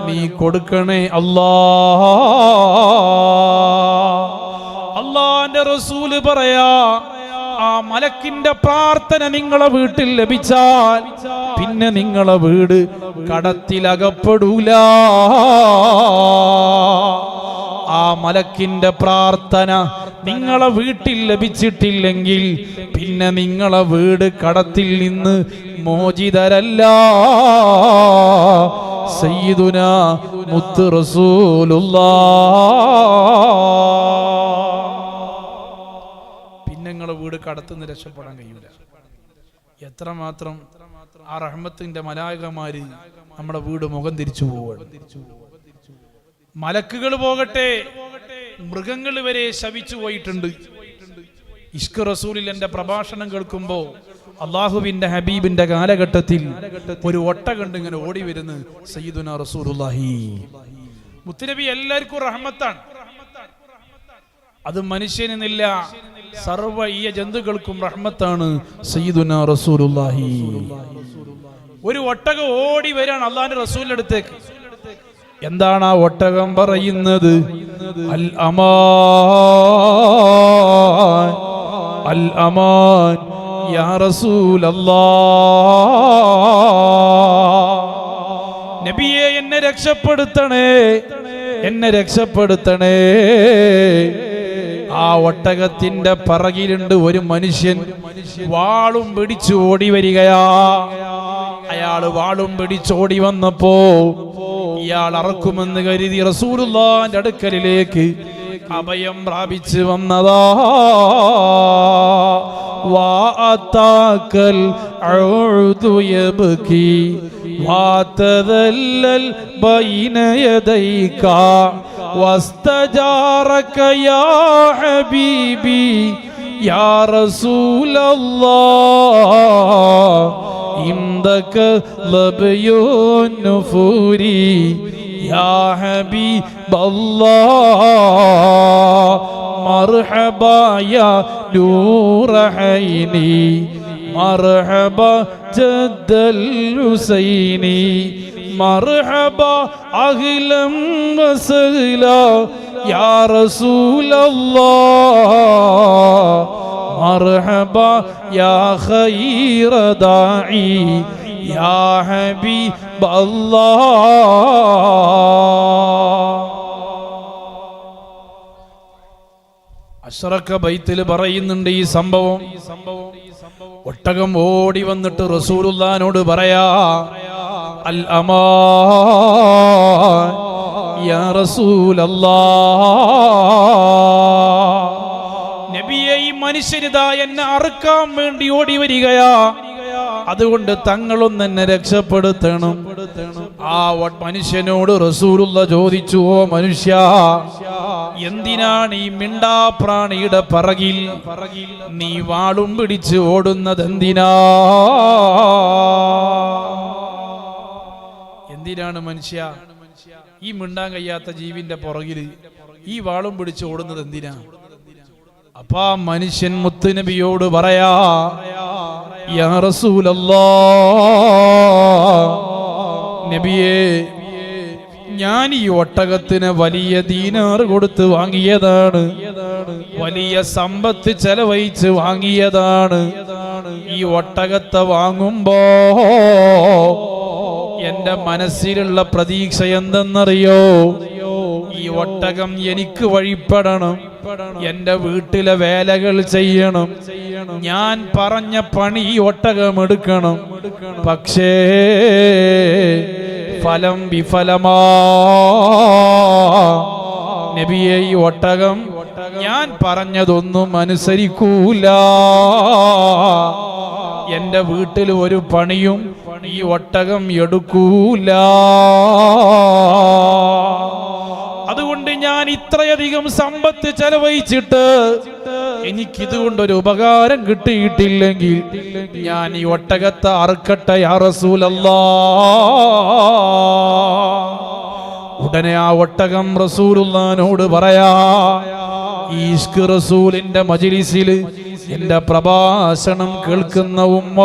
നീ കൊടുക്കണേ അല്ലാ. അല്ലാഹുവിന്റെ റസൂല് പറയാ, ആ മലക്കിന്റെ പ്രാർത്ഥന നിങ്ങളെ വീട്ടിൽ ലഭിച്ചാൽ പിന്നെ നിങ്ങളെ വീട് കടത്തിലകപ്പെടൂല. ആ മലക്കിന്റെ പ്രാർത്ഥന നിങ്ങളെ വീട്ടിൽ ലഭിച്ചിട്ടില്ലെങ്കിൽ പിന്നെ നിങ്ങളെ വീട് കടത്തിൽ നിന്ന് മോചിതരല്ല. സയ്യിദുനാ മുത്ത് റസൂലുള്ളാഹ്. പിന്നെ നിങ്ങളെ വീട് കടത്തുനിന്ന് രക്ഷപ്പെടാൻ കഴിയൂല. എത്രമാത്രം ആ റഹ്മത്തിന്റെ മലായികമാര് നമ്മുടെ വീട് മുഖം തിരിച്ചു പോവുകയാണ്. മലക്കുകൾ പോകട്ടെ, മൃഗങ്ങൾ വരെ ശപിച്ചു പോയിട്ടുണ്ട്. ഇഷ്ക് റസൂലിൽ എന്റെ പ്രഭാഷണം കേൾക്കുമ്പോൾ അള്ളാഹുവിന്റെ ഹബീബിന്റെ കാലഘട്ടത്തിൽ ഒരു ഒട്ടകണ്ട് ഇങ്ങനെ ഓടി വരുന്നു. സയ്യിദുനാ റസൂലുള്ളാഹി മുത്തുനബി എല്ലാവർക്കും റഹ്മത്താണ്. അത് മനുഷ്യനെന്നില്ല, സർവ്വ ഈ ജന്തുക്കൾക്കും റഹ്മത്താണ്. സയ്യിദുനാ റസൂലുള്ളാഹി ഒരു ഒട്ടകം ഓടി വരാണ് അള്ളാഹിന്റെ റസൂലിന്റെ അടുത്തേക്ക്. എന്താണ് ആ ഒട്ടകം പറയുന്നത്? അൽ അമാൻ അൽ അമാൻ യാ റസൂലല്ലാഹ്. നബിയെ എന്നെ രക്ഷപ്പെടുത്തണേ, എന്നെ രക്ഷപ്പെടുത്തണേ. ആ ഒട്ടകത്തിന്റെ പറകിലുണ്ട് ഒരു മനുഷ്യൻ വാളും പിടിച്ചു ഓടി വരികയാ. അയാള് വാളും പിടിച്ചോടി വന്നപ്പോ ഇയാൾ അറക്കുമെന്ന് കരുതി റസൂലുള്ളാഹിന്റെ അടുക്കലിലേക്ക് അഭയം പ്രാപിച്ചു വന്നതാ. വാഅതാകൽ ഔദു യബ്കി വാതദല്ലൽ ബൈന യദൈക വസ്തജാറക യാ ഹബീബി യാ റസൂലല്ലാഹ് ഇൻദക ലബയുൻ നുഫൂരി യാ ഹബീബല്ലാഹ് മർഹബാ യാ നൂറൈനി മർഹബാ ജദ്ദൽ ഹുസൈനി മർഹബാ അഹ്ലൻ വസഹ്ലാ യാ റസൂലല്ലാഹ് മർഹബാ യാ ഖൈറ ദാഇ യാ ഹബീബല്ലാഹ്. അശ്റക ബൈത്തിൽ പറയുന്നുണ്ട് ഈ സംഭവം. ഒട്ടകം ഓടി വന്നിട്ട് റസൂലുള്ളാഹിനോട് പറയാ, അൽ അമാൻ യാ റസൂലല്ലാഹ്. നബിയെ ഈ മനുഷ്യനിതാ എന്നെ അറുക്കാൻ വേണ്ടി ഓടി വരികയാ, അതുകൊണ്ട് തങ്ങളൊന്ന് എന്നെ രക്ഷപ്പെടുത്തണം. ആ മനുഷ്യനോട് റസൂലുള്ള ചോദിച്ചു, ഓ മനുഷ്യ, എന്തിനാണ് ഈ മിണ്ടാപ്രാണിയുടെ പറകിൽ നീ വാളും പിടിച്ച് ഓടുന്നത്? എന്തിനാണ് മനുഷ്യ ഈ മിണ്ടാൻ കഴിയാത്ത ജീവിന്റെ പുറകില് ഈ വാളും പിടിച്ച് ഓടുന്നത് എന്തിനാ? അപ്പൊ ആ മനുഷ്യൻ മുത്തുനബിയോട് പറയാ, യാ റസൂലല്ലാഹ്, നബിയേ, ഞാൻ ഈ ഒട്ടകത്തിന് വലിയ ദീനാർ കൊടുത്ത് വാങ്ങിയതാണ്, വലിയ സമ്പത്ത് ചെലവഴിച്ച് വാങ്ങിയതാണ്. ഈ ഒട്ടകത്തെ വാങ്ങുമ്പോ എന്റെ മനസ്സിലുള്ള പ്രതീക്ഷ എന്തെന്നറിയോ? ഈ ഒട്ടകം എനിക്ക് വഴിപ്പെടണം, എന്റെ വീട്ടിലെ വേലകൾ ചെയ്യണം, ഞാൻ പറഞ്ഞ പണി ഈ ഒട്ടകം എടുക്കണം. പക്ഷേ ഫലം വിഫലമാ. നബിയെ, ഈ ഒട്ടകം ഞാൻ പറഞ്ഞതൊന്നും അനുസരിക്കൂല. എന്റെ വീട്ടിൽ ഒരു പണിയും ഈ ഒട്ടകം എടുക്കൂല. അതുകൊണ്ട് ഞാൻ ഇത്രയധികം സമ്പത്ത് ചെലവഴിച്ചിട്ട് എനിക്കിതുകൊണ്ടൊരു ഉപകാരം കിട്ടിയിട്ടില്ലെങ്കിൽ ഞാൻ ഈ ഒട്ടകത്തെ അറുക്കട്ടെ യാ റസൂലല്ലാഹ്. ഉടനെ ആ ഒട്ടകം റസൂലുള്ളാഹിനോട് പറയാ, ഈ ഇഷ്ക് റസൂലിന്റെ മജ്‌ലിസിൽ എന്റെ പ്രഭാഷണം കേൾക്കുന്ന ഉമ്മ,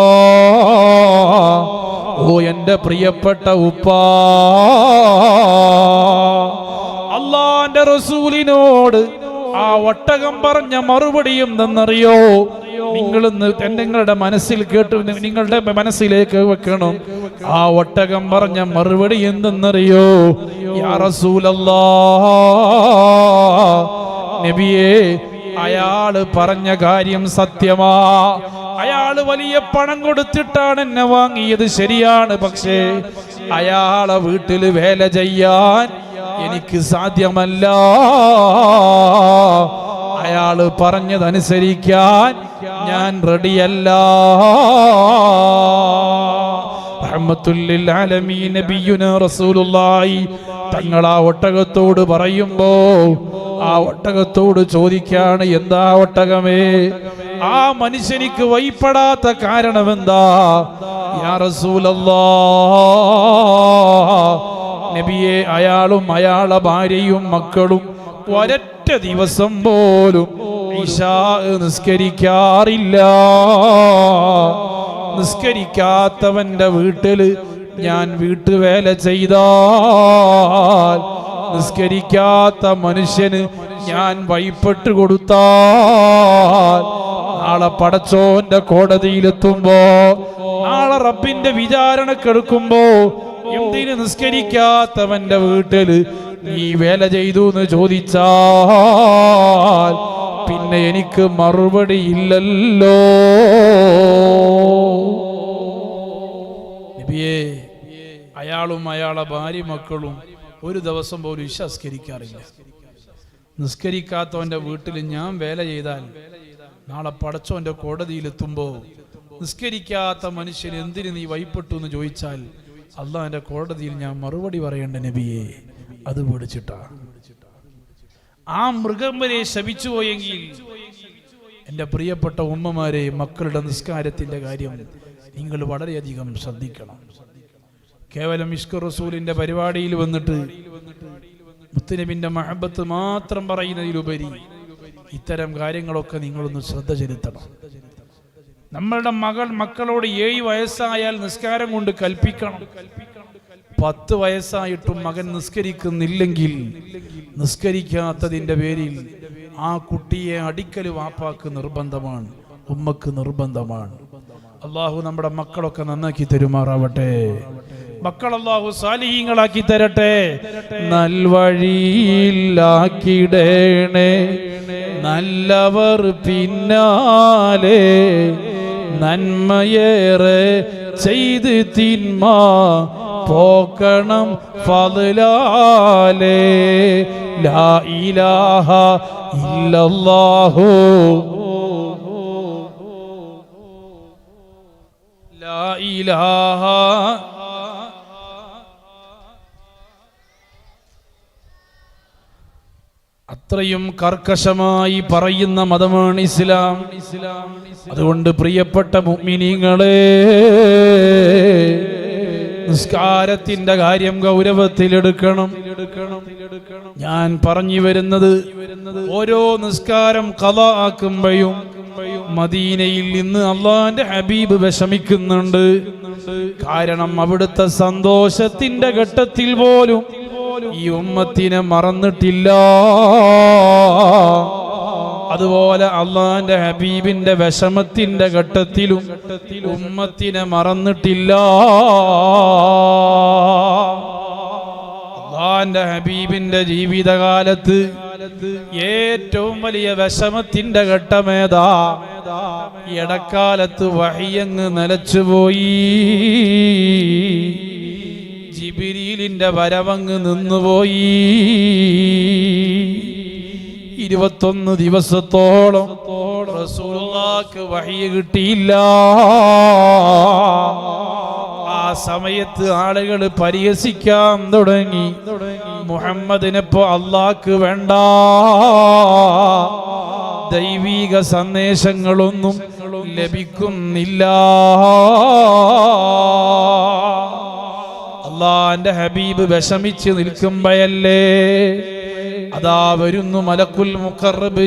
ഓ എന്റെ പ്രിയപ്പെട്ട ഉപ്പ, അല്ലാഹുവിന്റെ റസൂലിനോട് ആ ഒട്ടകം പറഞ്ഞ മറുപടി എന്തെന്നറിയോ? നിങ്ങളുടെ മനസ്സിൽ കേട്ട് നിങ്ങളുടെ മനസ്സിലേക്ക് വെക്കണം. ആ ഒട്ടകം പറഞ്ഞ മറുപടി എന്തെന്നറിയോ? യാ റസൂലല്ലാഹ്, നബിയേ, അയാള് പറഞ്ഞ കാര്യം സത്യമാ. അയാള് വലിയ പണം കൊടുത്തിട്ടാണ് എന്നെ വാങ്ങിയത്, ശരിയാണ്. പക്ഷേ അയാളെ വീട്ടിൽ വേല ചെയ്യാൻ എനിക്ക് സാധ്യമല്ല. അയാള് പറഞ്ഞതനുസരിക്കാൻ ഞാൻ റെഡിയല്ല. റഹ്മത്തുൽ ലിൽ ആലമീൻ നബിയുനാ റസൂലുള്ളാഹി തങ്ങൾ ആ ഒട്ടകത്തോട് പറയുമ്പോ ആ ഒട്ടകത്തോട് ചോദിക്കാണ്, എന്താ ഒട്ടകമേ, ആ മനുഷ്യനിക്ക് വഴിപ്പെടാത്ത കാരണം എന്താ? യാ റസൂലല്ലാഹ്, നബിയെ, അയാളും അയാളെ ഭാര്യയും മക്കളും ഒരൊറ്റ ദിവസം പോലും ഇശാ നിസ്കരിക്കാറില്ല. നിസ്കരിക്കാത്തവന്റെ വീട്ടില് ഞാൻ വീട്ടുവേല ചെയ്താൽ, നിസ്കരിക്കാത്ത മനുഷ്യന് ഞാൻ വഴിപ്പെട്ട് കൊടുത്താൽ, നാളെ പടച്ചോന്റെ കോടതിയിലെത്തുമ്പോ, നാളെ റബ്ബിന്റെ വിചാരണക്കെടുക്കുമ്പോ, എന്തിന് നിസ്കരിക്കാത്തവന്റെ വീട്ടില് നീ വേല ചെയ്തു എന്ന് ചോദിച്ചാൽ പിന്നെ എനിക്ക് മറുപടി ഇല്ലല്ലോ. നബിയേ, അയാളും അയാളെ ഭാര്യ മക്കളും ഒരു ദിവസം പോലും ഇശ നിസ്കരിക്കാറില്ല. നിസ്കരിക്കാത്തവന്റെ വീട്ടിൽ ഞാൻ വേല ചെയ്താൽ നാളെ പടച്ചോന്റെ കോടതിയിലെത്തുമ്പോ നിസ്കരിക്കാത്ത മനുഷ്യൻ എന്തിന് നീ വഴിപ്പെട്ടു എന്ന് ചോദിച്ചാൽ അള്ളാഹിന്റെ കോടതിയിൽ ഞാൻ മറുപടി പറയേണ്ട നബിയെ, അത് പേടിച്ചിട്ടാ. ആ മൃഗം വരെ ശപിച്ചു പോയെങ്കിൽ എൻ്റെ പ്രിയപ്പെട്ട ഉമ്മമാരെ, മക്കളുടെ നിസ്കാരത്തിന്റെ കാര്യം നിങ്ങൾ വളരെയധികം ശ്രദ്ധിക്കണം. കേവലം ഇഷ്ക് റസൂലിന്റെ പരിപാടിയിൽ വന്നിട്ട് മുത്തുനബിന്റെ മഹബത്ത് മാത്രം പറയുന്നതിലുപരി ഇത്തരം കാര്യങ്ങളൊക്കെ നിങ്ങളൊന്ന് ശ്രദ്ധ ചെലുത്തണം. നമ്മളുടെ മക്കളോട് 7 വയസ്സായാൽ നിസ്കാരം കൊണ്ട് കൽപ്പിക്കണം. 10 വയസ്സായിട്ടും മകൻ നിസ്കരിക്കുന്നില്ലെങ്കിൽ നിസ്കരിക്കാത്തതിന്റെ പേരിൽ ആ കുട്ടിയെ അടിക്കൽ വാപ്പാക്ക് നിർബന്ധമാണ്, ഉമ്മക്ക് നിർബന്ധമാണ്. അള്ളാഹു നമ്മുടെ മക്കളൊക്കെ നന്നാക്കി തരുമാറാവട്ടെ. മക്കൾ അള്ളാഹു സാലിഹീങ്ങളാക്കി തരട്ടെ. നൽവഴിയിലാക്കിടേണേ നല്ലവർ പിന്നാലെ, നന്മയേറെ ചെയ്ത് തിന്മ പോക്കണം ഫദ്ലാലേ. ലാ ഇലാഹ ഇല്ലല്ലാഹു ലാ ഇലാഹ അത്രയും കർക്കശമായി പറയുന്ന മതമാണ് ഇസ്ലാം. അതുകൊണ്ട് പ്രിയപ്പെട്ട മുഅ്മിനീങ്ങളെ, നിസ്കാരത്തിന്റെ കാര്യം ഗൗരവത്തിലെടുക്കണം. ഞാൻ പറഞ്ഞു വരുന്നത്, ഓരോ നിസ്കാരം ഖളാ ആക്കുമ്പോഴും മദീനയിൽ നിന്ന് അള്ളാന്റെ ഹബീബ് വിഷമിക്കുന്നുണ്ട്. കാരണം അവിടുത്തെ സന്തോഷത്തിന്റെ ഘട്ടത്തിൽ പോലും ഈ ഉമ്മത്തിനെ മറന്നിട്ടില്ല. അതുപോലെ അള്ളാന്റെ ഹബീബിന്റെ വിഷമത്തിന്റെ ഘട്ടത്തിലും ഉമ്മത്തിനെ മറന്നിട്ടില്ല. അള്ളാന്റെ ഹബീബിന്റെ ജീവിതകാലത്ത് ഏറ്റവും വലിയ വിഷമത്തിന്റെ ഘട്ടമേതാ? ഇടക്കാലത്ത് വഹിയങ്ങ് നിലച്ചുപോയി, ജിബ്രീലിന്റെ വരവങ്ങ് നിന്നുപോയി. 21 ദിവസത്തോളം റസൂലുള്ളാഹിക്ക് വഹി കിട്ടിയില്ല. ആ സമയത്ത് ആളുകൾ പരിഹസിക്കാൻ തുടങ്ങി, മുഹമ്മദിനിപ്പോ അള്ളാഹ്ക്ക് വേണ്ട, ദൈവിക സന്ദേശങ്ങളൊന്നും ലഭിക്കുന്നില്ല. അള്ളാന്റെ ഹബീബ് വിഷമിച്ച് നിൽക്കുമ്പോഴല്ലേ അതാ വരുന്നു മലക്കുൽ മുഖറബ്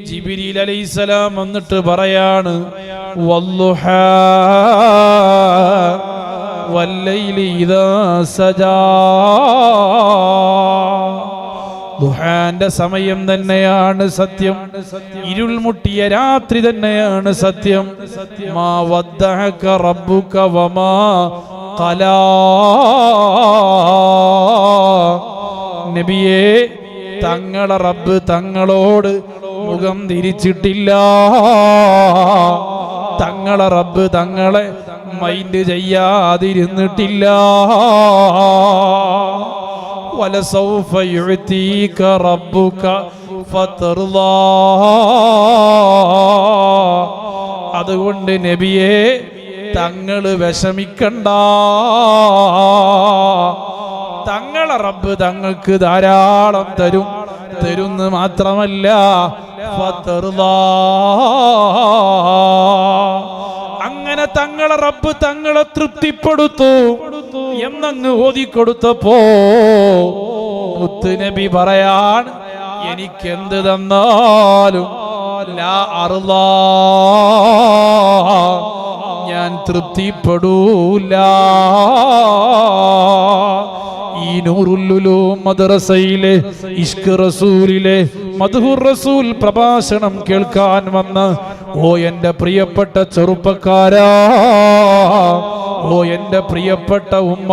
ജിബ്രീൽ അലൈഹിസ്സലാം വന്നിട്ട് പറയാണ്, വല്ലുഹാ വല്ലൈലി ഇദാ സജാ. ദുഹാന്റെ സമയം തന്നെയാണ് സത്യം, ഇരുൾ മുട്ടിയ രാത്രി തന്നെയാണ് സത്യം. മാ വദ്ദഅക റബ്ബുക വമാ ഖലാ. നബിയേ, തങ്ങളെ റബ്ബ് തങ്ങളോട് മുഖം തിരിച്ചിട്ടില്ല. തങ്ങളെ റബ്ബ് തങ്ങളെ മൈൻഡ് ചെയ്യാതിരുന്നിട്ടില്ല. വലസൗഫ യുഅതീക റബ്ബുക ഫതർളാ. അതുകൊണ്ട് നബിയേ, തങ്ങള് വിഷമിക്കണ്ട. തങ്ങളെ റബ്ബ് തങ്ങൾക്ക് ധാരാളം തരുന്ന് മാത്രമല്ല അങ്ങനെ തങ്ങളെ റബ്ബ് തങ്ങളെ തൃപ്തിപ്പെടുത്തു എന്നങ്ങ് ഓതിക്കൊടുത്തപ്പോ മുത്തുനബി പറയാൻ, എനിക്കെന്ത് തന്നാലും ലാ അർളാ, ഞാൻ തൃപ്തിപ്പെടൂല. ഈ നൂറുൽ ഉലൂം മദ്രസയിലെ ഇഷ്ക് റസൂലിലെ മദ്ഹുർ റസൂൽ പ്രഭാഷണം കേൾക്കാൻ വന്ന്, ഓ എൻ്റെ പ്രിയപ്പെട്ട ചെറുപ്പക്കാരാ, ഓ എൻ്റെ പ്രിയപ്പെട്ട ഉമ്മ,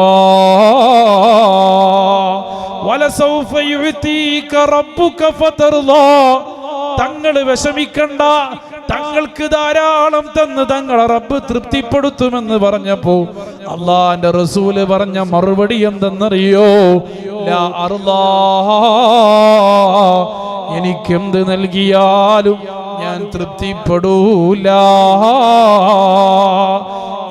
വലസൗഫ യുഅതീക റബ്ബുക ഫതർളാ, തങ്ങൾ വിഷമിക്കണ്ട, തങ്ങൾക്ക് ധാരാളം തന്ന് തങ്ങളെ റബ്ബ് തൃപ്തിപ്പെടുത്തുമെന്ന് പറഞ്ഞപ്പോ അള്ളാന്റെ റസൂല് പറഞ്ഞ മറുപടി എന്തെന്നറിയോ? ലാ അർളാ, എനിക്കെന്ത് നൽകിയാലും ഞാൻ തൃപ്തിപ്പെടൂല.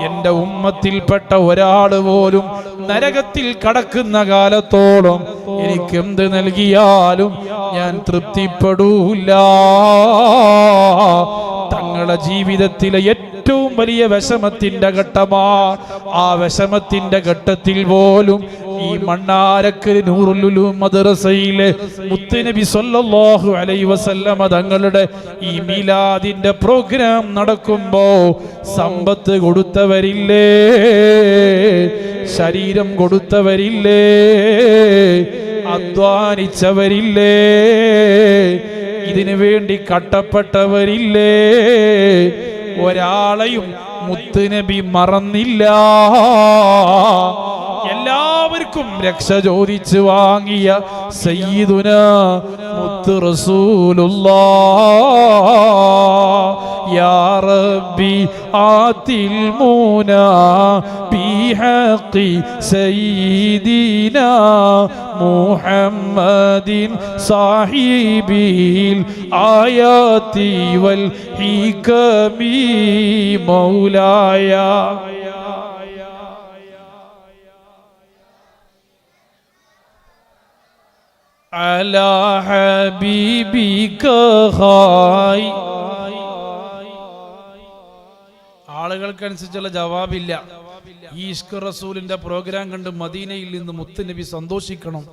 എന്റെ ഉമ്മത്തിൽപ്പെട്ട ഒരാള് പോലും നരകത്തിൽ കടക്കുന്ന കാലത്തോളം എനിക്കെന്ത് നൽകിയാലും ഞാൻ തൃപ്തിപ്പെടൂല. തങ്ങളുടെ ജീവിതത്തിലെ ഏറ്റവും വലിയ വിഷമത്തിന്റെ ഘട്ടമാ. ആ വിഷമത്തിന്റെ ഘട്ടത്തിൽ പോലും ഈ മണ്ണാരക്കൽ നൂറുൽ ഉലൂം മദ്രസയിലെ മുത്തുനബി സല്ലല്ലാഹു അലൈഹി വസല്ലമ തങ്ങളുടെ ഈ മീലാദിന്റെ പ്രോഗ്രാം നടക്കുമ്പോ സമ്പത്ത് കൊടുത്തവരില്ലേ, ശരീരം കൊടുത്തവരില്ലേ, അധ്വാനിച്ചവരില്ലേ, ഇതിനു വേണ്ടി കട്ടപ്പെട്ടവരില്ലേ, ഒരാളെയും മുത്തുനബി മറന്നില്ല. എല്ലാവർക്കും രക്ഷ ചോദിച്ചു വാങ്ങിയ സയ്യിദുനാ മുത്ത് റസൂലുള്ളാഹ്. യാ റബ്ബി ആതിൽ മുനാ ബിഹഖി സയ്യിദിനാ മുഹമ്മദിൻ സാഹിബിൽ ആയാതി വൽ ഹികമി മൗലായ. അലാ ഹബീബിക ഖായ്. ആളുകൾക്കനുസരിച്ചുള്ള ജവാബില്ല. ഈ ഇഷ്ക് റസൂലിന്റെ പ്രോഗ്രാം കണ്ട് മദീനയിൽ നിന്ന് മുത്തുനബി സന്തോഷിക്കണം.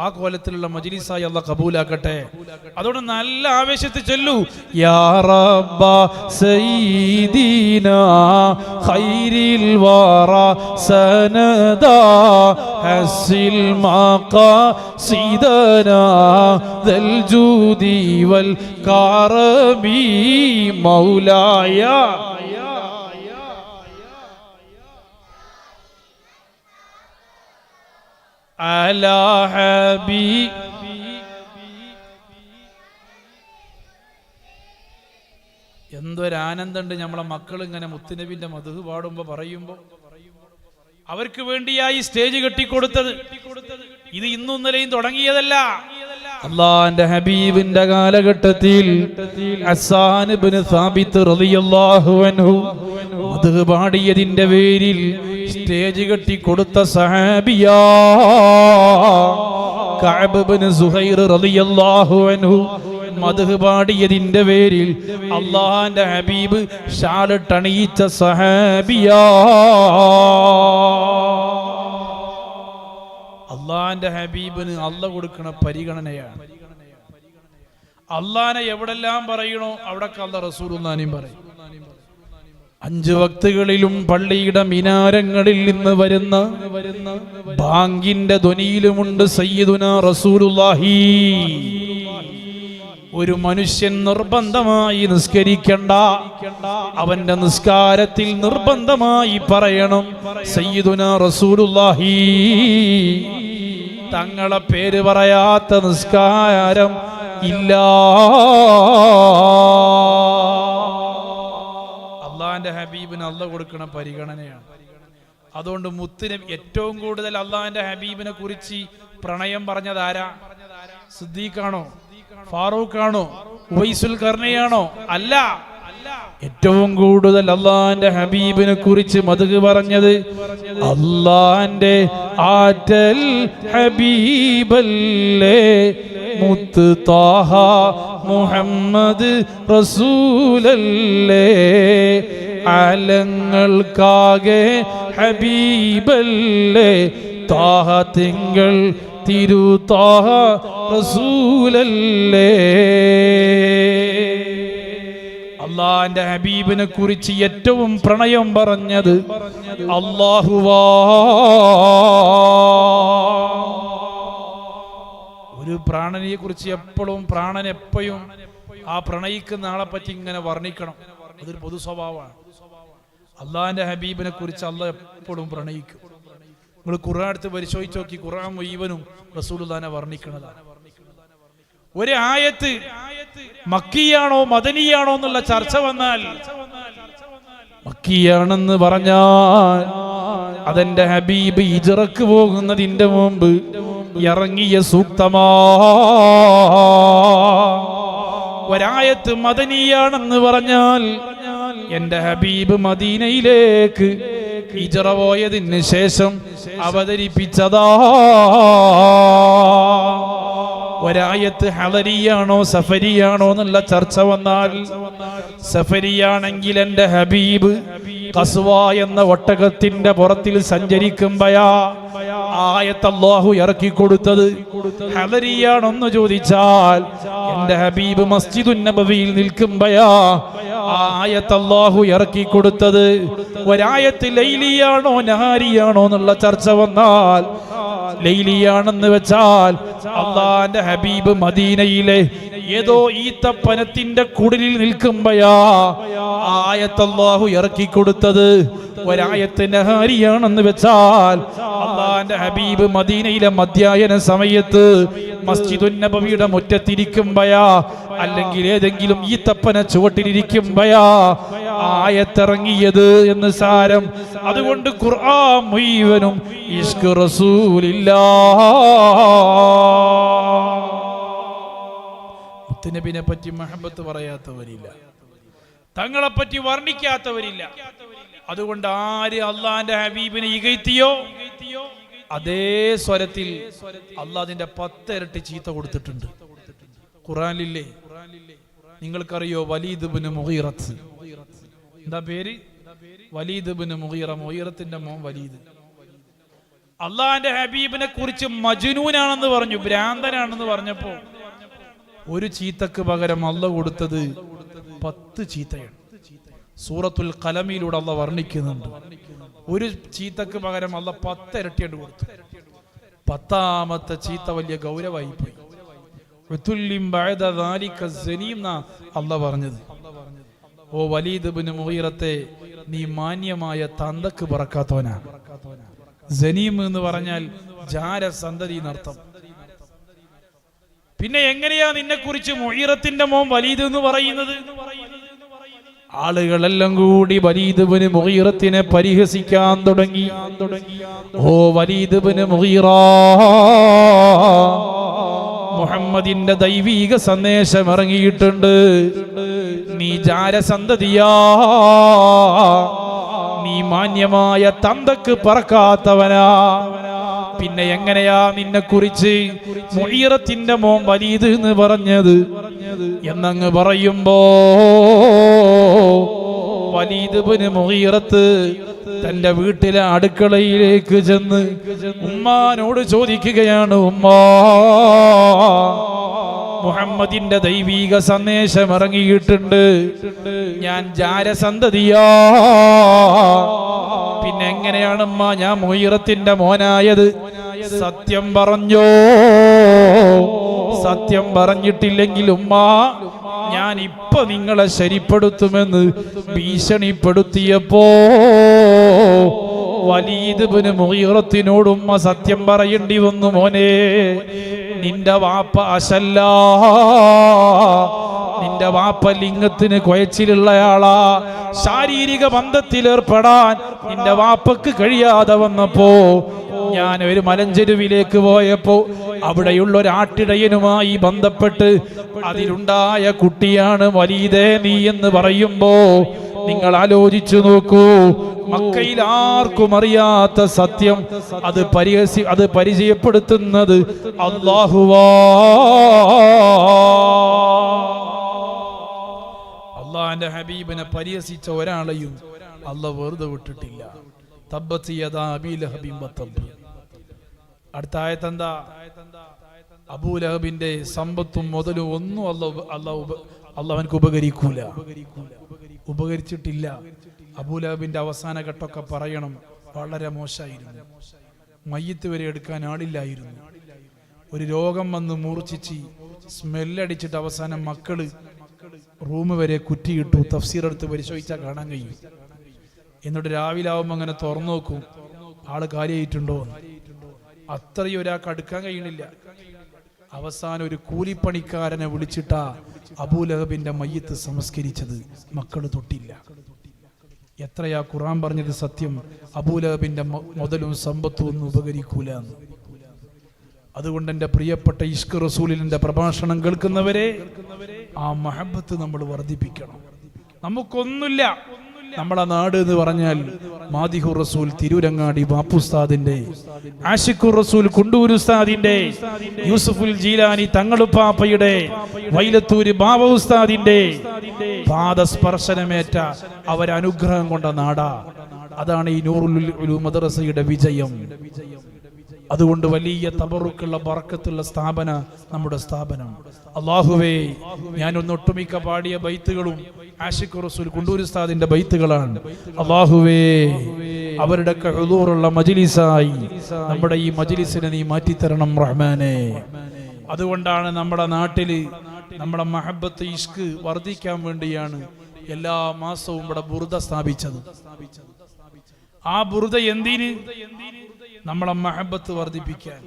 ആ കോലത്തിലുള്ള മജ്ലിസായി അല്ലാഹ് കബൂലാക്കട്ടെ. അതോടെ നല്ല ആവേശത്തിൽ ചൊല്ലൂ, യാ റബ്ബ സയ്യിദീനാ ഖൈരിൽ വറ സനദാ ഹസിൽ മഖാസിദനാ ദൽ ജൂദി വൽ കറമി മൗലായ. അലാ ഹബീ. എന്തൊരാനന്ദമുണ്ട് നമ്മളെ മക്കൾ ഇങ്ങനെ മുത്തുനബിന്റെ മദ്ഹ് പാടുമ്പോ പറയുമ്പോ. അവർക്ക് വേണ്ടിയായി സ്റ്റേജ് കെട്ടിക്കൊടുത്തത്. ഇത് ഇന്നും ഇന്നലെയും തുടങ്ങിയതല്ല. അല്ലാഹുവിന്റെ ഹബീബിന്റെ കാലഘട്ടത്തിൽ ഹസ്സാൻ ഇബ്നു സാബിത്ത് റളിയല്ലാഹു അൻഹു മദ്ഹ് പാടിയതിന്റെ പേരിൽ സ്റ്റേജ് കെട്ടിക്കൊടുത്ത സഹാബിയാ കഅബ് ഇബ്നു സുഹൈർ റളിയല്ലാഹു അൻഹു മദ്ഹ് പാടിയതിന്റെ പേരിൽ അല്ലാഹുവിന്റെ ഹബീബ് ഷാളിട്ടണിയിച്ച സഹാബിയാ. അള്ളാന്റെ ഹബീബിന് അള്ളാഹ് കൊടുക്കുന്ന പരിഗണനയാണ്. അള്ളാനെ എവിടെല്ലാം പറയണോ അവിടൊക്കെ അള്ളാഹ് റസൂലുള്ളാഹിയും പറയും. 5 വക്തുകളിലും പള്ളിയുടെ മിനാരങ്ങളിൽ നിന്ന് വരുന്ന ബാങ്കിന്റെ ധ്വനിയിലുമുണ്ട് സയ്യിദുനാ റസൂലുള്ളാഹി. ഒരു മനുഷ്യൻ നിർബന്ധമായി നിസ്കരിക്കണ്ട, അവന്റെ നിസ്കാരത്തിൽ നിർബന്ധമായി പറയണം സയ്യിദുനാ റസൂലുള്ളാഹി. തങ്ങളെ പേര് പറയാത്ത നിസ്കാരം ഇല്ല. അള്ളാന്റെ ഹബീബിന് അള്ളാഹ് കൊടുക്കുന്ന പരിഗണനയാണ്. അതുകൊണ്ട് മുത്തുനബി ഏറ്റവും കൂടുതൽ അള്ളാന്റെ ഹബീബിനെ കുറിച്ച് പ്രണയം പറഞ്ഞത് ആരാ? സിദ്ദീഖാണോ? ഫാറൂഖ് ആണോ? ഉവൈസുൽ ഖർണിയാണോ? അല്ല. ഏറ്റവും കൂടുതൽ അള്ളാന്റെ ഹബീബിനെ കുറിച്ച് മദ്ഹ് പറഞ്ഞത് അള്ളാന്റെ ആറ്റൽ ഹബീബല്ലേ മുത്ത് ത്വാഹ മുഹമ്മദ് റസൂലല്ലേ ആലങ്ങൾക്കാകെ ഹബീബല്ലേ ത്വാഹ തിങ്കൾ തിരു ത്വാഹ റസൂലല്ലേ. അള്ളാന്റെ ഹബീബിനെ കുറിച്ച് ഏറ്റവും പ്രണയം പറഞ്ഞത് അല്ലാഹുവാ. ഒരു പ്രാണനെ കുറിച്ച് എപ്പോഴും പ്രാണൻ എപ്പോഴും ആ പ്രണയിക്കുന്ന ആളെ പറ്റി ഇങ്ങനെ വർണ്ണിക്കണം. അതൊരു പൊതു സ്വഭാവമാണ്. അള്ളാന്റെ ഹബീബിനെ കുറിച്ച് അള്ളാഹ് എപ്പോഴും പ്രണയിക്കും. നിങ്ങൾ ഖുർആൻ എടുത്ത് പരിശോധിച്ച് നോക്കി, ഖുർആൻ മുഴുവനും റസൂലുള്ളാഹിനെ വർണ്ണിക്കുന്നതാണ്. ഒരു ആയത്ത് മക്കിയാണോ മദനിയാണോ എന്നുള്ള ചർച്ച വന്നാൽ മക്കിയാണെന്ന് പറഞ്ഞാൽ അതെന്റെ ഹബീബ് ഹിജ്റക്ക് പോകുന്നതിന്റെ മുമ്പ് ഇറങ്ങിയ സൂക്തമാ. ഒരായത്ത് മദനിയാണെന്ന് പറഞ്ഞാൽ എന്റെ ഹബീബ് മദീനയിലേക്ക് ഹിജ്റ പോയതിന് ശേഷം അവതരിപ്പിച്ചതാ. ഒരായത്ത് ഹളരിയാണോ സഫരിയാണോ എന്നുള്ള ചർച്ച വന്നാൽ സഫരിയാണെങ്കിൽ എന്റെ ഹബീബ് ഖസ്വ എന്ന ഒട്ടകത്തിന്റെ പുറത്തിൽ സഞ്ചരിക്കുമ്പോഴാ ആയത്ത് അല്ലാഹു ഇറക്കി കൊടുത്തത്. ഹളരിയാണെന്ന് ചോദിച്ചാൽ എന്റെ ഹബീബ് മസ്ജിദുൻ നബവിയിൽ നിൽക്കുമ്പോഴാ ആയത്ത് അല്ലാഹു ഇറക്കി കൊടുത്തത്. ഒരായത്ത് ലൈലിയാണോ നഹാരിയാണോ എന്നുള്ള ചർച്ച വന്നാൽ ലൈലിയാണെന്ന് വെച്ചാൽ അള്ളാന്റെ ഹബീബ് മദീനയിലെ ഏതോ ഈത്തപ്പനത്തിന്റെ കുടിലിൽ നിൽക്കുമ്പോഴാ ആയത്ത് അല്ലാഹു ഇറക്കി കൊടുത്തത്. ഒരായത്ത് നഹാരിയാണെന്ന് വെച്ചാൽ അള്ളാന്റെ ഹബീബ് മദീനയിലെ മധ്യാഹ്ന സമയത്ത് മസ്ജിദുൻ നബവിയുടെ മുറ്റത്തിരിക്കുമ്പോഴാ അല്ലെങ്കിൽ ഏതെങ്കിലും ഈത്തപ്പന ചുവട്ടിലിരിക്കുമ്പോഴാ ആയത്തിറങ്ങിയത് എന്ന് സാരം. അതുകൊണ്ട് ഖുർആൻ മുഴുവനും ഇഷ്ക് റസൂലില്ലാഹ്. മുത്തുനബിനെ പറ്റി മഹബത്ത് പറയാത്തവരില്ല, തങ്ങളെ പറ്റി വർണ്ണിക്കാത്തവരില്ല. അതുകൊണ്ട് ആര് അള്ളാന്റെ ഹബീബിനെ ഇകഴ്ത്തിയോ അതേ സ്വരത്തിൽ അള്ളാഹ് അതിന്റെ 10 ഇരട്ടി ചീത്ത കൊടുത്തിട്ടുണ്ട്. ഖുർആനിലില്ലേ? നിങ്ങൾക്കറിയോ വലീദ് ഇബ്നു മുഗീറത്ത്? എന്താ പേര്? വലീദ് ഇബ്നു മുഗീറ, മുഗീറത്തിന്റെ മോൻ വലീദ്. അള്ളാന്റെ ഹബീബിനെ കുറിച്ച് മജ്നൂനാണെന്ന് പറഞ്ഞു, ഭ്രാന്തനാണെന്ന് പറഞ്ഞപ്പോ ഒരു ചീത്തക്ക് പകരം അള്ളാഹ് കൊടുത്തത് 10 ചീത്തയാണ്. സൂറത്തുൽ ഖലമിലൂടെ അള്ളാഹ് വർണ്ണിക്കുന്നുണ്ട്. ഒരു ചീത്തക്ക് പകരം അള്ളാഹ് 10 ഇരട്ടിയായിട്ട് കൊടുത്തു. 10ാമത്തെ ചീത്ത വലിയ ഗൗരവമായി പോയി. അള്ളാഹ് പറഞ്ഞത്, ഓ വലീദ് ഇബ്നു മുഗീറത്തെ, നീ മാന്യമായ തന്തക്ക് പറക്കാത്തവനാ. സനീം എന്ന് പറഞ്ഞാൽ ജാരസന്തതി എന്നർത്ഥം. പിന്നെ എങ്ങനെയാ നിന്നെ കുറിച്ച് മുഗീറത്തിന്റെ മോൻ വലീദ് എന്ന് പറയുന്നത്? ആളുകളെല്ലാം കൂടി വലീദ് ഇബ്നു മുഗീറത്തിനെ പരിഹസിക്കാൻ തുടങ്ങി. ഓ വലീദ് ഇബ്നു മുഗീറ, മുഹമ്മദിന്റെ ദൈവീക സന്ദേശം ഇറങ്ങിയിട്ടുണ്ട്. നീ ജാരസന്തതിയാ, നീ മാന്യമായ തന്തക്ക് പറക്കാത്തവനാ. പിന്നെ എങ്ങനെയാ നിന്നെ കുറിച്ച് മുഗീറത്തിന്റെ മോൻ വലീദ് എന്ന് പറഞ്ഞത് എന്നങ്ങ് പറയുമ്പോ വലീദ് ഇബ്നു മുഗീറത്ത് തന്റെ വീട്ടിലെ അടുക്കളയിലേക്ക് ചെന്ന് ഉമ്മാനോട് ചോദിക്കുകയാണ്, ഉമ്മാ, മുഹമ്മദിന്റെ ദൈവീക സന്ദേശം ഇറങ്ങിയിട്ടുണ്ട്, ഞാൻ ജാരസന്തതിയാ. പിന്നെ എങ്ങനെയാണ് ഉമ്മ ഞാൻ മുഗീറത്തിന്റെ മോനായത്? സത്യം പറഞ്ഞോ? സത്യം പറഞ്ഞിട്ടില്ലെങ്കിൽ ഉമ്മ ഞാൻ ഇപ്പൊ നിങ്ങളെ ശരിപ്പെടുത്തുമെന്ന് ഭീഷണിപ്പെടുത്തിയപ്പോ വലീദ് ഇബ്നു മുഗീറത്തിനോട് ഉമ്മ സത്യം പറയേണ്ടി വന്നു. മോനെ, നിന്റെ വാപ്പ അശല്ല, നിന്റെ വാപ്പ ലിംഗത്തിന് കുഴച്ചിലുള്ളയാളാ. ശാരീരിക ബന്ധത്തിലേർപ്പെടാൻ നിന്റെ വാപ്പക്ക് കഴിയാതെ വന്നപ്പോ ഞാൻ ഒരു മലഞ്ചെരുവിലേക്ക് പോയപ്പോ അവിടെയുള്ള ഒരു ആട്ടിടയനുമായി ബന്ധപ്പെട്ട് അതിലുണ്ടായ കുട്ടിയാണ് വലീദേ നീ എന്ന് പറയുമ്പോ നിങ്ങൾ ആലോചിച്ചു നോക്കൂ. മക്കയിൽ ആർക്കും അറിയാത്ത സത്യം അത് പരിചയപ്പെടുത്തുന്നത് അല്ലാഹുവാ. അള്ളാന്റെ ഹബീബിനെ പരിഹസിച്ച ഒരാളെയും അല്ലാഹു വെറുതെ വിട്ടിട്ടില്ല. തബ്ബത് യദാ അബീ ലഹബിൻ വതബ്ബ്. അടുത്ത ആയത്ത് എന്താ? അബൂലഹബിന്റെ സമ്പത്തും മുതലും ഒന്നും അള്ളാഹുവിനക്ക് ഉപകരിച്ചിട്ടില്ല. അബൂലഹബിന്റെ അവസാന ഘട്ടമൊക്കെ പറയണം, വളരെ മോശമായിരുന്നു. മയ്യത്ത് വരെ എടുക്കാൻ ആളില്ലായിരുന്നു. ഒരു രോഗം വന്ന് മൂർച്ഛിച്ച് സ്മെല്ലടിച്ചിട്ട് അവസാനം മക്കള് റൂം വരെ കുറ്റിയിട്ടു. തഫ്സീർ എടുത്ത് പരിശോധിച്ചാൽ കാണാൻ കഴിയും. എന്നിട്ട് രാവിലെ ആവുമ്പോൾ അങ്ങനെ തുറന്നു നോക്കും, ആള് കാര്യമായിട്ടുണ്ടോ. അത്രയും ഒരാൾക്ക് അടുക്കാൻ കഴിയണില്ല. അവസാനം ഒരു കൂലിപ്പണിക്കാരനെ വിളിച്ചിട്ടാ അബൂലഹബിന്റെ മയ്യത്ത് സംസ്കരിച്ചത്. മക്കള് തൊട്ടില്ല. എത്രയാ ഖുർആൻ പറഞ്ഞത് സത്യം? അബൂലഹബിന്റെ മുതലും സമ്പത്തും ഒന്നും ഉപകരിക്കൂല. അതുകൊണ്ട് എൻ്റെ പ്രിയപ്പെട്ട ഇഷ്ക് റസൂലിന്റെ പ്രഭാഷണം കേൾക്കുന്നവരെ, ആ മഹബത്ത് നമ്മൾ വർദ്ധിപ്പിക്കണം. നമുക്കൊന്നുമില്ല. നമ്മളെ നാട് എന്ന് പറഞ്ഞാൽ മാദിഹുർ റസൂൽ തിരൂരങ്ങാടി ബാപ്പുസ്താദിന്റെ, ആഷിഖുർ റസൂൽ കുണ്ടൂർ ഉസ്താദിന്റെ, യൂസുഫുൽ ജീലാനി തങ്ങളുപ്പാപ്പയുടെ, വൈലത്തൂര് ബാബ ഉസ്താദിന്റെ പാദസ്പർശനമേറ്റ അവരനുഗ്രഹം കൊണ്ട നാടാ. അതാണ് ഈ നൂറുൽ ഉലൂം മദ്രസയുടെ വിജയം. അതുകൊണ്ട് വലിയ തബറുക്കുള്ള ബർക്കത്തുള്ള സ്ഥാപന നമ്മുടെ സ്ഥാപനം. അല്ലാഹുവേ, ഞാനൊന്ന് ഒട്ടുമിക്ക പാടിയ ബൈത്തുകളും ആഷിഖ് റസൂൽ കുണ്ടൂർ ഉസ്താദിന്റെ ബൈത്തുകളാണ്. അല്ലാഹുവേ, അവരുടെ ഹുദൂറുള്ള മജ്ലിസായി നമ്മുടെ ഈ മജ്ലിസിനെ നീ മാറ്റിത്തരണം റഹ്മാനേ. അതുകൊണ്ടാണ് നമ്മുടെ നാട്ടില് നമ്മുടെ മഹബത്ത് ഇഷ്ക് വർദ്ധിക്കാൻ വേണ്ടിയാണ് എല്ലാ മാസവും ഇവിടെ ബുർദ സ്ഥാപിച്ചത്. ആ ബുർദ എന്തിന്? നമ്മളെ മഹബത്ത് വർദ്ധിപ്പിക്കാൻ.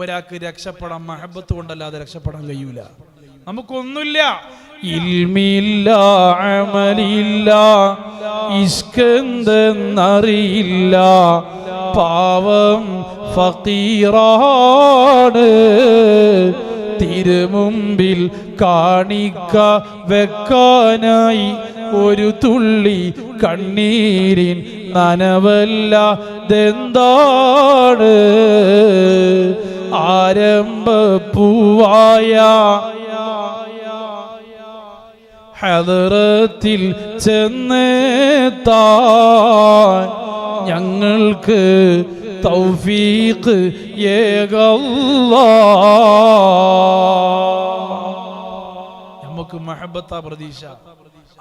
ഒരാൾക്ക് രക്ഷപ്പെടാൻ മഹബത്ത് കൊണ്ടല്ലാതെ രക്ഷപ്പെടാൻ കഴിയൂല. നമുക്കൊന്നുമില്ല, ഇൽമില്ല, അമലില്ല, ഇഷ്കെന്തെന്നറിയില്ല, പാവം ഫഖീറാണ്, തിരുമുമ്പിൽ കാണിക്ക വെക്കാനായി ഒരു തുള്ളി കണ്ണീരിൻ നനവല്ലതെന്താണ്, ആരംഭപ്പൂവായ ഹദറത്തിൽ ചെന്നെത്താൻ ഞങ്ങൾക്ക് തൗഫീഖ് നമുക്ക് മഹബത്താ പ്രതീക്ഷ.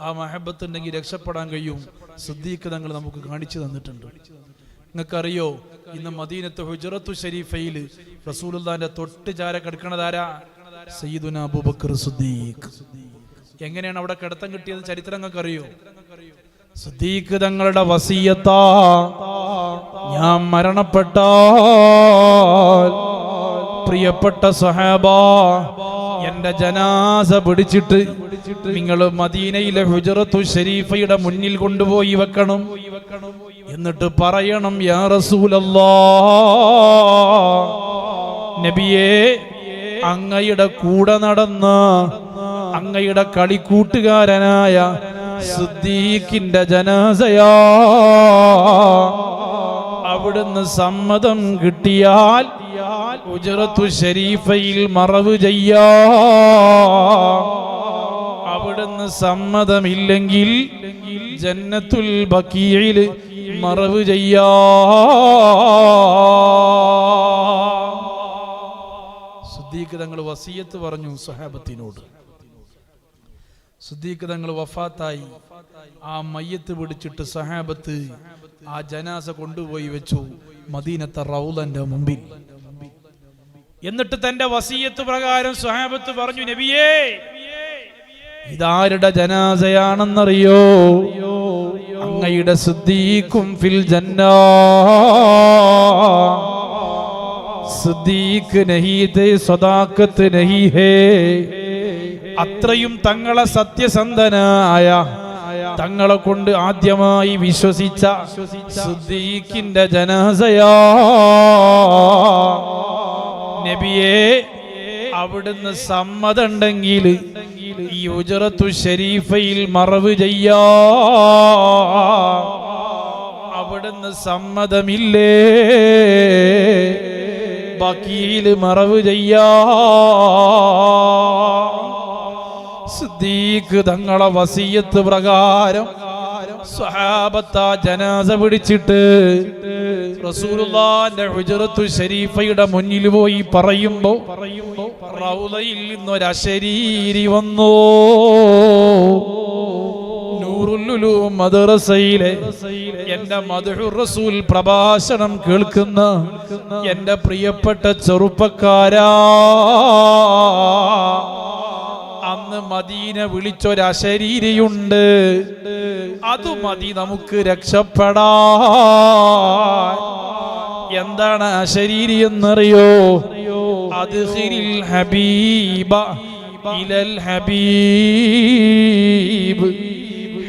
ആ മഹബത്ത് ഉണ്ടെങ്കിൽ രക്ഷപ്പെടാൻ കഴിയും. സിദ്ദീഖ് തങ്ങൾ നമുക്ക് കാണിച്ചു തന്നിട്ടുണ്ട്. നിങ്ങൾക്കറിയോ, ഇന്ന് മദീനത്ത് ഹുജറത്തു ഷരീഫയിൽ റസൂലുള്ളാഹിന്റെ തൊട്ട് ചാര കിടക്കണതാരാ? സയ്യിദുനാ അബൂബക്കർ സിദ്ദീഖ്. എങ്ങനെയാണ് അവിടെ കിടത്തം കിട്ടിയത്? ചരിത്രം നിങ്ങൾക്കറിയോ? സിദ്ദീഖ് തങ്ങളുടെ വസിയത്താ, ഞാൻ മരണപ്പെട്ടാൽ പ്രിയപ്പെട്ട സഹാബാ, എന്റെ ജനാസ പിടിച്ചിട്ട് നിങ്ങൾ മദീനയിലെ ഹുജറത്തു ഷരീഫയുടെ മുന്നിൽ കൊണ്ടുപോയി വെക്കണം. എന്നിട്ട് പറയണം, യാ റസൂലല്ലാഹ്, നബിയേ, അങ്ങയുടെ കൂടെ നടന്ന അങ്ങയുടെ കളിക്കൂട്ടുകാരനായ സിദ്ദീഖിന്റെ ജനാസയാ. അവിടുന്ന് സമ്മതം കിട്ടിയാൽ ഹുജറത്തു ഷരീഫയിൽ മറവ് ചെയ്യാ. അവിടുന്ന് സമ്മതമില്ലെങ്കിൽ ജന്നത്തുൽ ബഖീയിൽ മറവ് ചെയ്യാ. സിദ്ദീഖ് തങ്ങൾ വസിയത്ത് പറഞ്ഞു സഹാബത്തിനോട്. സിദ്ദീഖ് തങ്ങൾ വഫാത്തായി. ആ മയ്യത്ത് പിടിച്ചിട്ട് സഹാബത്ത് ആ ജനാസ കൊണ്ടുപോയി വെച്ചു മദീനത്തെ റൗളന്റെ മുമ്പിൽ. എന്നിട്ട് തന്റെ വസിയത്ത് പ്രകാരം സഹാബത്ത് പറഞ്ഞു, നബിയേ, ഇതാരുടെ ജനാസയാണെന്നറിയോ? അങ്ങയുടെ സിദ്ദീഖും ഫിൽ ജന്നാ. സിദ്ദീഖ് നഹീ തേ സദാഖത്ത് നഹീ ഹേ. അത്രയും തങ്ങളെ സത്യസന്ധനായ, തങ്ങളെ കൊണ്ട് ആദ്യമായി വിശ്വസിച്ച സിദ്ദീഖിന്റെ ജനാസയാ. നബിയെ, അവിടുന്ന് സമ്മതമുണ്ടെങ്കിൽ ഈ ഉജറത്തു ശരീഫയിൽ മറവ് ചെയ്യാ. അവിടുന്ന് സമ്മതമില്ലേ ബഖീൽ മറവ് ചെയ്യാ. സിദ്ദീഖ് തങ്ങളെ വസിയത്ത് പ്രകാരം സ്വഹാബത്ത് ജനാസ പിടിച്ചിട്ട് റസൂലുള്ളാഹിന്റെ ഹുജറത്തു ശരീഫയുടെ മുന്നിൽ പോയി പറയുമ്പോ റൗളയിൽ നിന്നൊരു അശരീരി വന്നു. നൂറുൽ ഉലൂം മദ്രസയിലെ എന്റെ മദ്ഹുർ റസൂൽ പ്രഭാഷണം കേൾക്കുന്ന എന്റെ പ്രിയപ്പെട്ട ചെറുപ്പക്കാരാ, അന്ന് മദീന വിളിച്ചൊരശരീരിയുണ്ട്. അത് മതി നമുക്ക് രക്ഷപ്പെടാൻ. എന്താണ് അശരീരി എന്നറിയോ? അദ്ഖിലിൽ ഹബീബ ഇലൽ ഹബീബ്.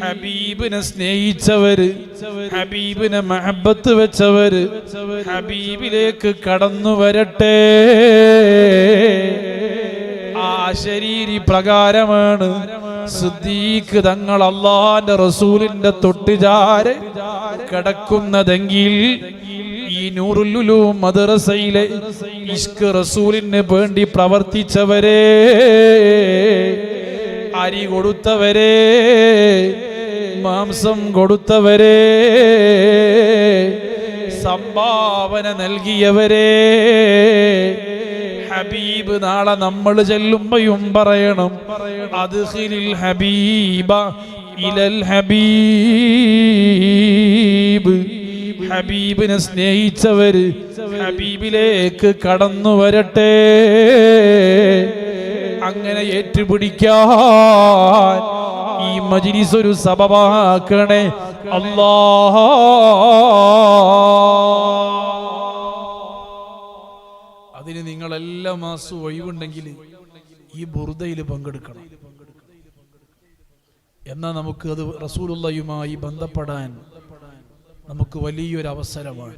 ഹബീബിനെ സ്നേഹിച്ചവര്, ഹബീബിനെ മഹബത്ത് വെച്ചവര് ഹബീബിലേക്ക് കടന്നു വരട്ടെ. ആ ശരീരി പ്രകാരമാണ് സിദ്ദീഖ് തങ്ങൾ അല്ലാഹുവിന്റെ റസൂലിന്റെ തൊട്ടുചാരെ കിടക്കുന്നതെങ്കിൽ ഈ നൂറുൽ ഉലൂം മദ്രസയിലെ ഇഷ്ക് റസൂലിന് വേണ്ടി പ്രവർത്തിച്ചവരെ, അരി കൊടുത്തവരെ, മാംസം കൊടുത്തവരെ, സംഭാവന നൽകിയവരെ, ഹബീബ് നാളെ നമ്മൾ ചെല്ലുമ്പോഴും പറയണം അദ്ഖിലിൽ ഹബീബ ഇലൽ ഹബീബ്. ഹബീബിനെ സ്നേഹിച്ചവര് ഹബീബിലേക്ക് കടന്നു വരട്ടെ. അങ്ങനെ ഏറ്റുപിടിക്കാൻ ഈ മജ്‌ലിസ് ഒരു സബബാക്കണേ അല്ലാഹ്. അതിന് നിങ്ങൾ എല്ലാ മാസവും ഒഴിവുണ്ടെങ്കിൽ ഈ ബുർദയിൽ പങ്കെടുക്കണം. എന്നാൽ നമുക്ക് അത് റസൂലുള്ളാഹിയുമായി ബന്ധപ്പെടാൻ നമുക്ക് വലിയൊരു അവസരമാണ്.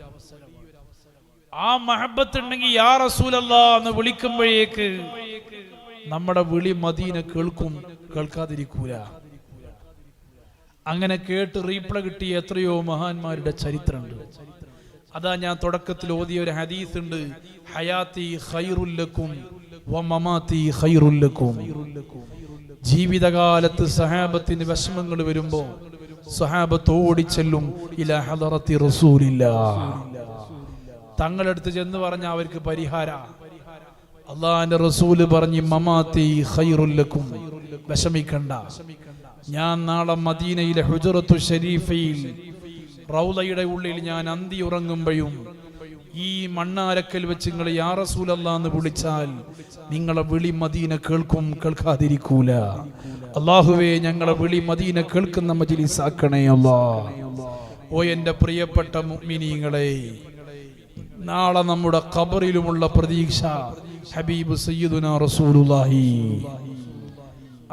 ആ മഹബത്ത് ഉണ്ടെങ്കിൽ യാ റസൂലല്ലാഹ് എന്ന് വിളിക്കുമ്പോഴേക്ക് നമ്മുടെ വിളി മദീന കേൾക്കും, കേൾക്കാതിരിക്കൂല. അങ്ങനെ കേട്ട് റീപ്ലൈ കിട്ടിയ എത്രയോ മഹാന്മാരുടെ ചരിത്രമുണ്ട്. അതാ ഞാൻ തുടക്കത്തിൽ ഓതിയ ഒരു ഹദീസ് ഉണ്ട്, ഹയാത്തി ഖൈറുൽ ലക്കും വ മമാതി ഖൈറുൽ ലക്കും. ജീവിതകാലത്ത് സഹാബത്തിന് വിഷമങ്ങൾ വരുമ്പോ സഹാബത്ത് ഓടിച്ചെല്ലും ഇലാ ഹദറത്തി റസൂലില്ലാഹ്. തങ്ങളടുത്ത് ചെന്ന് പറഞ്ഞ അവർക്ക് പരിഹാര. അള്ളാഹിന്റെ റസൂല് പറഞ്ഞു മമാതി ഖൈറുൽ ലക്കും, വിഷമിക്കണ്ട, ഞാൻ നാളെ മദീനയിലെ ഹുജറത്തു ശരീഫയിൽ റൗളയുടെ ഉള്ളിൽ ഞാൻ അന്തി ഉറങ്ങുമ്പോഴും ഈ മണ്ണാരക്കൽ വെച്ച് നിങ്ങൾ യാ റസൂലല്ലാഹ് എന്ന് വിളിച്ചാൽ നിങ്ങളെ വിളി മദീന കേൾക്കും, കേൾക്കാതിരിക്കൂല. അല്ലാഹുവേ, ഞങ്ങളെ വിളി മദീന കേൾക്കുന്ന മജ്‌ലിസ് ആക്കണേ അല്ലാഹ്. ഓ എന്റെ പ്രിയപ്പെട്ട മുഅ്മിനീങ്ങളെ, നാളെ നമ്മുടെ ഖബറിലുമുള്ള പ്രതീക്ഷ ഹബീബ് സയ്യിദുനാ റസൂലുള്ളാഹി.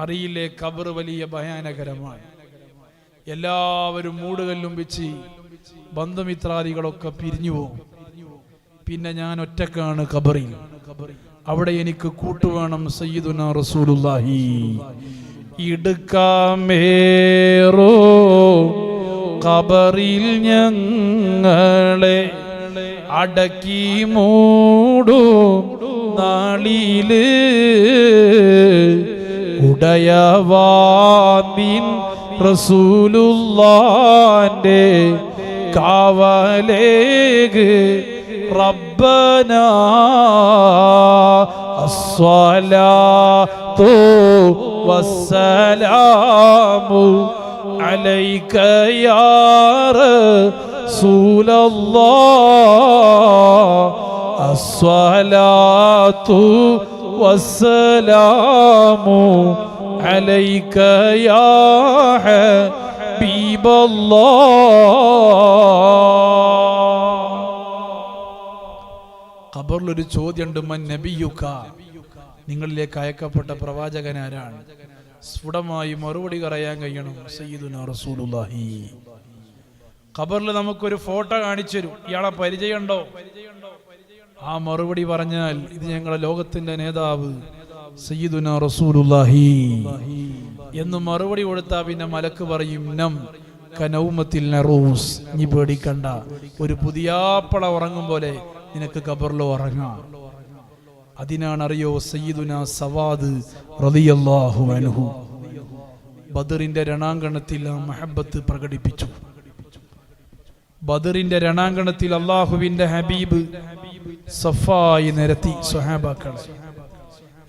അറിയില്ലേ, ഖബർ വലിയ ഭയാനകരമാണ്. എല്ലാവരും മൂടുകല്ലും വെച്ച് ബന്ധുമിത്രാദികളൊക്കെ പിരിഞ്ഞു പോകും. പിന്നെ ഞാൻ ഒറ്റക്കാണ് ഖബറിൽ. അവിടെ എനിക്ക് കൂട്ടുവേണം സയ്യിദുനാ റസൂലുള്ളാഹി. ഇടുക്കാമേറോ ഖബറിൽ ഞങ്ങളെ അടക്കി മൂടും നാളില് ഉടയവാൻ റസൂലുള്ളാന്റെ കാവലേഗ് റബ്ബനാ അസ്സലാത്തു വസ്സലാമു അലൈക യാ റസൂലല്ലാഹ് അസ്സലാത്തു വസ്സലാമു അലൈക യാ ഹബീബല്ലാഹ്. ഖബറിലൊരു ചോദ്യമുണ്ട്, മൻ നബിയുക, നിങ്ങളിലേക്ക് അയക്കപ്പെട്ട പ്രവാചകൻ ആരാണ്? സ്ഫുടമായി മറുപടി പറയാൻ കഴിയണം സയ്യിദുനാ റസൂലുള്ളാഹി. ഖബറിൽ നമുക്കൊരു ഫോട്ടോ കാണിച്ചു തരും, ഇയാളെ പരിചയമുണ്ടോ? ആ മറുപടി പറഞ്ഞാൽ ഇത് ഞങ്ങളുടെ ലോകത്തിന്റെ നേതാവ് സയ്യിദുനാ റസൂലുള്ളാഹി എന്ന് മറുപടി കൊടുത്താ പിന്നെ മലക്ക് പറയും നം കനൗമത്തിൽ നറൂസ്, നീ പേടിക്കണ്ട, ഒരു പുതിയാപ്പള ഉറങ്ങും പോലെ നിനക്ക് ഖബറിൽ ഉറങ്ങാം. അതിനാണറിയോ സയ്യിദുനാ സവാദ് റളിയല്ലാഹു അൻഹു ബദറിന്റെ രണാങ്കണത്തിൽ ആ മഹബത്ത് പ്രകടിപ്പിച്ചു. ബദറിന്റെ രണാങ്കണത്തിൽ അള്ളാഹുവിന്റെ ഹബീബ് സഫായി നിരത്തി സ്വഹാബാക്കളെ.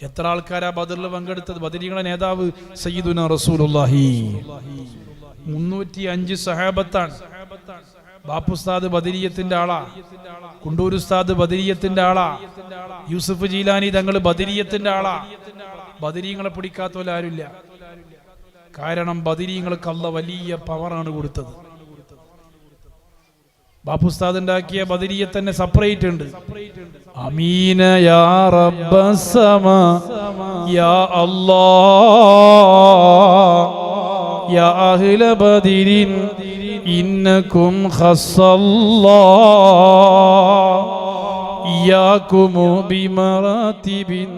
എത്ര ആൾക്കാരാ ബദറിൽ പങ്കെടുത്തത്? ബദരീങ്ങളെ നേതാവ് സയ്യിദുനാ റസൂലുള്ളാഹി. 305 സഹാബത്താണ്. ബാപ്പുസ്താദ് ബദരിയത്തിന്റെ ആളാ, കുണ്ടൂർ ഉസ്താദ് ബദരിയത്തിന്റെ ആളാ, യൂസുഫ് ജീലാനി തങ്ങൾ ബദരിയത്തിന്റെ ആളാ. ബദരീങ്ങളെ പിടിക്കാത്തവരാരുമില്ല. കാരണം ബദരീങ്ങൾക്ക് അല്ലാഹ് വലിയ പവറാണ് കൊടുത്തത്. ബാപ്പുസ്താദ് ഉണ്ടാക്കിയ ബദരിയത്ത് തന്നെ സെപ്പറേറ്റ് ഉണ്ട്. അമീന യാ റബ്ബസ്സമാ യാ അല്ലാഹ് യാ അഹ്ല ബദരിൻ ഇന്നകും ഖസ്സല്ലാഹ് ഇയ്യാകും ബിമറാതിബിൻ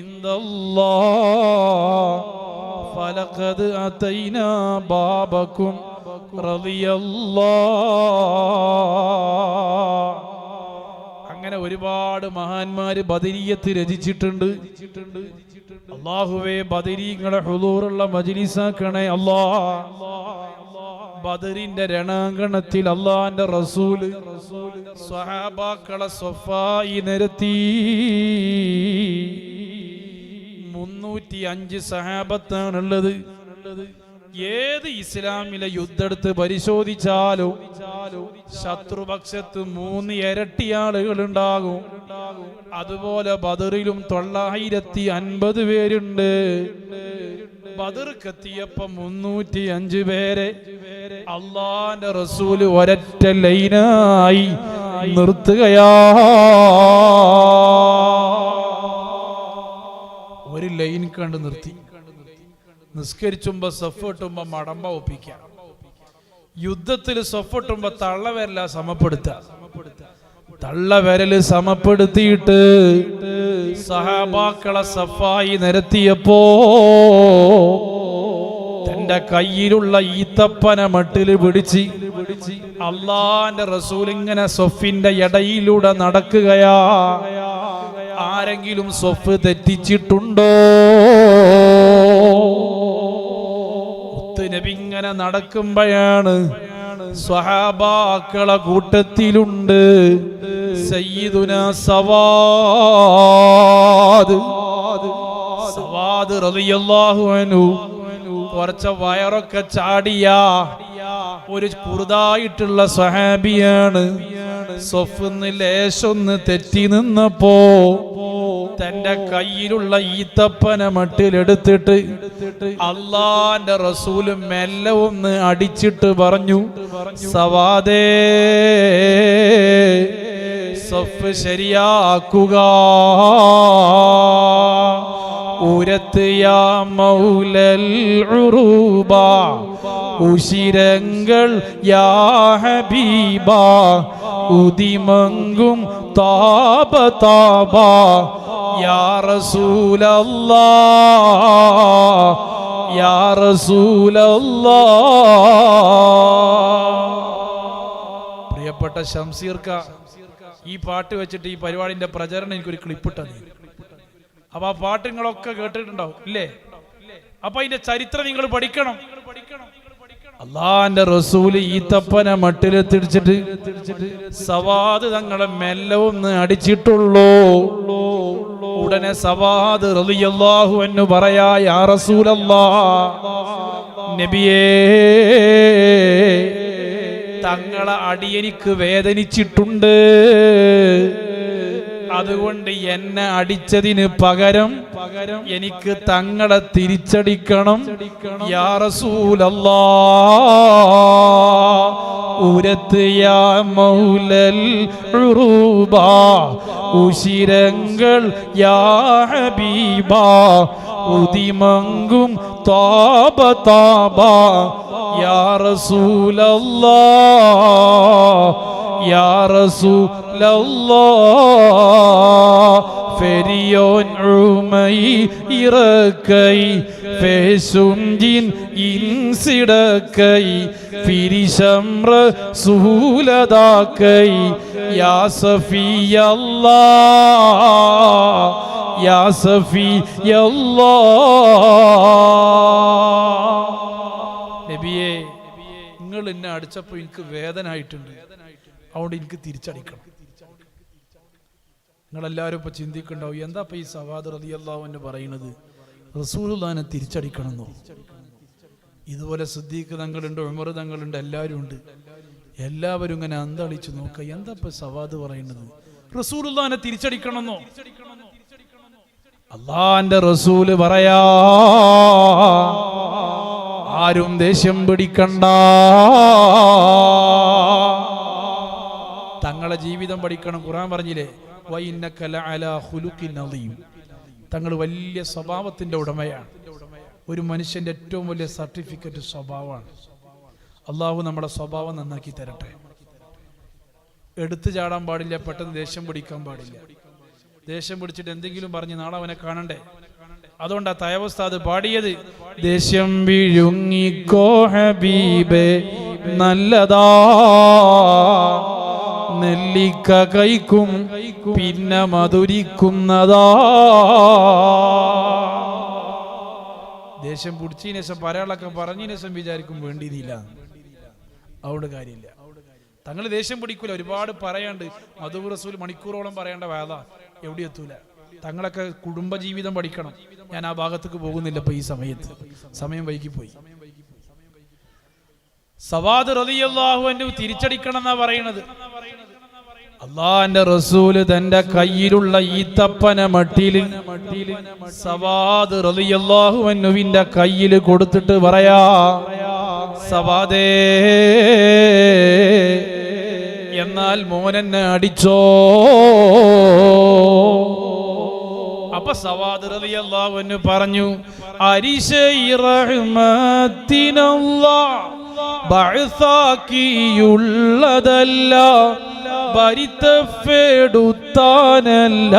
ഇൻദല്ലാഹ് ഫലഖദ് അതൈനാ ബാബകും റളിയല്ലാഹ്. അങ്ങനെ ഒരുപാട് മഹാന്മാര് ബദരിയത്ത് രചിച്ചിട്ടുണ്ട്. അല്ലാഹുവേ ബദരീങ്ങളെ ഹുദൂറുള്ള മജ്ലിസാക്കണേ അല്ലാഹ്. ബദറിന്റെ രണാങ്കണത്തിൽ അല്ലാഹുവിന്റെ റസൂല് സ്വഹാബാക്കളെ സ്വഫായി നിരത്തി. 305 സഹാബത്താണുള്ളത്. ഏത് ഇസ്ലാമിലെ യുദ്ധെടുത്ത് പരിശോധിച്ചാലും ശത്രുപക്ഷത്ത് 3 ഇരട്ടി ആളുകൾ ഉണ്ടാകും. അതുപോലെ ബദറിലും 950 പേരുണ്ട്. ബദർക്കെത്തിയപ്പോ 305 പേരെ അള്ളാന്റെ റസൂല് ഒരൊറ്റ ലൈനായി നിർത്തുകയാ. ഒരു ലൈൻ കണ്ട് നിർത്തി. നിസ്കരിച്ചുമ്പോ സഫിട്ടുമ്പോ മടമ്പ ഒപ്പിക്കാം. യുദ്ധത്തിൽ സഫിട്ടുമ്പോ തള്ളവരല സമപ്പെടുത്ത. തള്ളവരല് സമപ്പെടുത്തിയിട്ട് സഹാബാക്കളെ സഫായി നിരത്തിയപ്പോ തന്റെ കയ്യിലുള്ള ഈത്തപ്പന മട്ടില് പിടിച്ച് അള്ളാന്റെ റസൂൽ ഇങ്ങനെ സൊഫിന്റെ ഇടയിലൂടെ നടക്കുകയാ. ആരെങ്കിലും സൊഫ് തെറ്റിച്ചിട്ടുണ്ടോ? നബി ഇങ്ങനെ നടക്കുമ്പോഴാണ് സ്വഹാബാക്കളെ കൂട്ടത്തിലുണ്ട് സയ്യിദുനാ സവാദ് റളിയല്ലാഹു അൻഹു. കുറച്ച് വയറൊക്കെ ചാടിയ ഒരു കുറുതായിട്ടുള്ള സ്വഹാബിയാണ്. സൊഫിന്ന് ലേശൊന്ന് തെറ്റി നിന്നപ്പോ തന്റെ കയ്യിലുള്ള ഈത്തപ്പന മട്ടിലെടുത്തിട്ട് അള്ളാന്റെ റസൂല് മെല്ലെ ഒന്ന് അടിച്ചിട്ട് പറഞ്ഞു, സവാദേ സഫ് ശരിയാക്കുക. ഉരത്ത് യാ മൗലൽ ഉറൂബ ഉശിരങ്ങൾ യാ ഹബീബ ഉദിമങ്കും താപ താപ യാ റസൂലല്ലാഹ് യാ റസൂലല്ലാഹ്. പ്രിയപ്പെട്ട ഷംസീർക്ക, ഈ പാട്ട് വെച്ചിട്ട് ഈ പരിപാടിന്റെ പ്രചരണം എനിക്കൊരു ക്ലിപ്പിട്ടത്. അപ്പൊ ആ പാട്ട് നിങ്ങളൊക്കെ കേട്ടിട്ടുണ്ടാവും ഇല്ലേ? അപ്പൊ അതിന്റെ ചരിത്രം നിങ്ങൾ പഠിക്കണം. അള്ളാന്റെ റസൂല് ഈത്തപ്പന മട്ടിലെത്തിടിച്ചിട്ട് സവാദ് തങ്ങളെ മെല്ലെ ഒന്ന് അടിച്ചിട്ടുള്ളൂ. ഉടനെ സവാദ് റളിയല്ലാഹു അൻഹു പറയാ, യാ റസൂലല്ലാഹ്, നബിയേ തങ്ങളെ അടി എനിക്ക് വേദനിച്ചിട്ടുണ്ട്. അതുകൊണ്ട് എന്നെ അടിച്ചതിന് പകരം എനിക്ക് തങ്ങളെ തിരിച്ചടിക്കണം. യാ റസൂലല്ലാഹ്, ഉരത്ത് യാ മൗലൽ ഉറൂബ ഉശിരങ്ങൾ യാ ഹബീബ ഉദിമങ്കും താപ താപ യാ റസൂലല്ലാഹ് യാ റസൂലല്ലാഹ് ഫെരിയോൻ ഉമൈ ഇറക്കൈ ഫേസുംജിൻ ഇൻസിടക്കൈ ഫിരിശംറ സൂലദാക്കൈ യാ സഫിയല്ലാഹ് യാ സഫിയല്ലാഹ്. നബിയേ, നിങ്ങൾ എന്നെ അടിച്ചപ്പോൾ എനിക്ക് വേദന ആയിട്ടുണ്ട്, അതുകൊണ്ട് എനിക്ക് തിരിച്ചടിക്കണം. നിങ്ങളെല്ലാവരും ഇപ്പൊ ചിന്തിക്കുന്നുണ്ടാവും, എന്താ ഇപ്പൊ ഈ സവാദ് റളിയല്ലാഹു അൻഹു പറയുന്നത്, റസൂലുള്ളാഹിനെ തിരിച്ചടിക്കണമെന്നോ? ഇതുപോലെ സിദ്ദീഖ് തങ്ങളുണ്ട്, ഉമർ തങ്ങളുണ്ട്, എല്ലാവരും ഉണ്ട്. എല്ലാവരും ഇങ്ങനെ അന്തളിച്ചു നോക്കുക, എന്താ ഇപ്പൊ സവാദ് പറയുന്നത്, റസൂലുള്ളാഹിനെ തിരിച്ചടിക്കണമെന്നോ? അള്ളാന്റെ റസൂല് പറയാ, ആരും ദേഷ്യം പിടിക്കണ്ട, തങ്ങളെ ജീവിതം പഠിക്കണം. ഖുർആൻ പറഞ്ഞില്ലേ, വഇന്നക ലഅലാ ഖുലുഖിൻ അദീം. തങ്ങൾ വലിയ സ്വഭാവത്തിന്റെ ഉടമയാണ്. ഒരു മനുഷ്യന്റെ ഏറ്റവും വലിയ സർട്ടിഫിക്കറ്റ് സ്വഭാവമാണ്. അള്ളാഹു നമ്മുടെ സ്വഭാവം നന്നാക്കി തരട്ടെ. എടുത്തു ചാടാൻ പാടില്ല, പെട്ടെന്ന് ദേഷ്യം പിടിക്കാൻ പാടില്ല. ദേഷ്യം പിടിച്ചിട്ട് എന്തെങ്കിലും പറഞ്ഞ് നാളെ അവനെ കാണണ്ടേ. അതുകൊണ്ടാ തയവസ്താദ് പാടിയത്, ദേഷ്യം വിഴുങ്ങിക്കോ ഹബീബേ നല്ലതാ, നെല്ലിക്ക കൈക്കും പിന്നെ മധുരിക്കുന്നതാ. ദേഷ്യം പിടിച്ചതിന് ശേഷം പരകളൊക്കെ പറഞ്ഞതിന് ശേഷം വിചാരിക്കും വേണ്ടിയില്ല, അതുകൊണ്ട് കാര്യമില്ല. തങ്ങൾ ദേഷ്യം പിടിക്കൂല, ഒരുപാട് പറയാണ്ട്. മധു റസൂൽ മണിക്കൂറോളം പറയേണ്ട വേദ എവിടെ എത്തൂല. തങ്ങളൊക്കെ കുടുംബജീവിതം പഠിക്കണം. ഞാൻ ആ ഭാഗത്തേക്ക് പോകുന്നില്ല ഇപ്പൊ ഈ സമയത്ത്, സമയം വൈകിപ്പോയി. സവാദ് റളിയല്ലാഹു അൻഹു തിരിച്ചടിക്കണം എന്നാ പറയുന്നത്. അള്ളാന്റെ റസൂല് തന്റെ കയ്യിലുള്ള ഈത്തപ്പന മട്ടില് സവാദ് റളിയല്ലാഹു അൻഹുവിന്റെ കയ്യില് കൊടുത്തിട്ട് പറയാ, സവാദേ, എന്നാൽ മോനെന്നെ അടിച്ചോ. അപ്പൊ സവാദ് റളിയല്ലാഹു അൻഹു പറഞ്ഞു, അരിശൈ റഹ്മത്തിനല്ലാഹ് ബഅസാക്കിയുള്ളതല്ല, ബരിത്തഫെടുത്താനല്ല,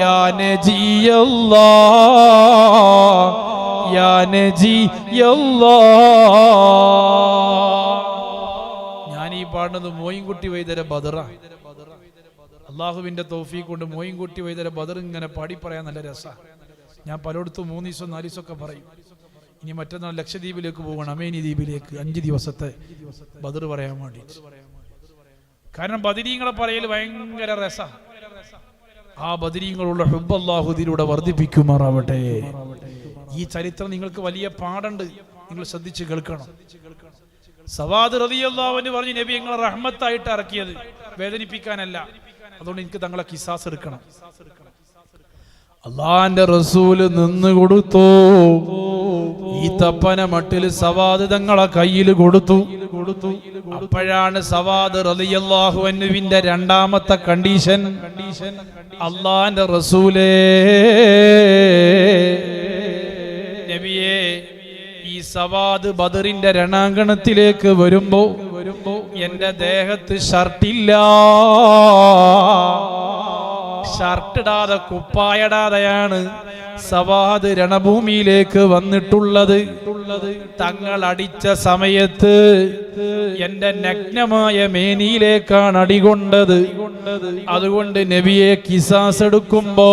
യാ നജിയല്ലാഹ് യാ നജിയല്ലാഹ്. ഞാൻ ഈ പാടുന്നത് മോയിൻകുട്ടി വൈദ്യരെ ബദറ. അള്ളാഹുവിന്റെ തൗഫീഖ് കൊണ്ട് മോയിൻകുട്ടി വൈദ്യരെ ബദർ ഇങ്ങനെ പാടി പറയാൻ നല്ല രസമാണ്. ഞാൻ പലയിടത്തും 3 ദിവസം 4 ദിവസമൊക്കെ പറയും. ഇനി മറ്റന്നാൾ ലക്ഷദ്വീപിലേക്ക് പോകണം, അമേനി ദ്വീപിലേക്ക് 5 ദിവസത്തെ ബദർ പറയാൻ വേണ്ടി. കാരണം ബദരീങ്ങളെ പറയൽ ഭയങ്കര രസ. ആ ബദരീങ്ങളുള്ള ഹുബ്ബ് അല്ലാഹു ഇതിലൂടെ വർദ്ധിപ്പിക്കുമാറാവട്ടെ. ഈ ചരിത്രം നിങ്ങൾക്ക് വലിയ പാടുണ്ട്, നിങ്ങൾ ശ്രദ്ധിച്ച് കേൾക്കണം. സവാദ് റളിയല്ലാഹു അൻഹു പറഞ്ഞു, നബി ഞങ്ങളെ റഹ്മത്തായിട്ട് ഇറക്കിയത്, വേദനിപ്പിക്കാനല്ല. അതുകൊണ്ട് എനിക്ക് തങ്ങളെ കിസാസ് എടുക്കണം. അള്ളാന്റെ റസൂല് നിന്ന് കൊടുത്തു. ഈ തപ്പന മട്ടിൽ സവാദ് തങ്ങളെ കയ്യിൽ കൊടുത്തു. അപ്പോഴാണ് സവാദ് റളിയല്ലാഹു അൻഹുവിന്റെ രണ്ടാമത്തെ കണ്ടീഷൻ, അള്ളാന്റെ റസൂലേ, നബിയേ, ഈ സവാദ് ബദറിന്റെ രണാങ്കണത്തിലേക്ക് വരുമ്പോ എന്റെ ദേഹത്ത് ഷർട്ടില്ല, ഷർട്ടിടാതെ കുപ്പായിടാതെയാണ് സവാദ് രണഭൂമിയിലേക്ക് വന്നിട്ടുള്ളത്. തങ്ങൾ അടിച്ച സമയത്ത് എന്റെ നഗ്നമായ മേനിയിലേക്കാണ് അടികൊണ്ടത്. അതുകൊണ്ട് നബിയെ കിസാസ് എടുക്കുമ്പോ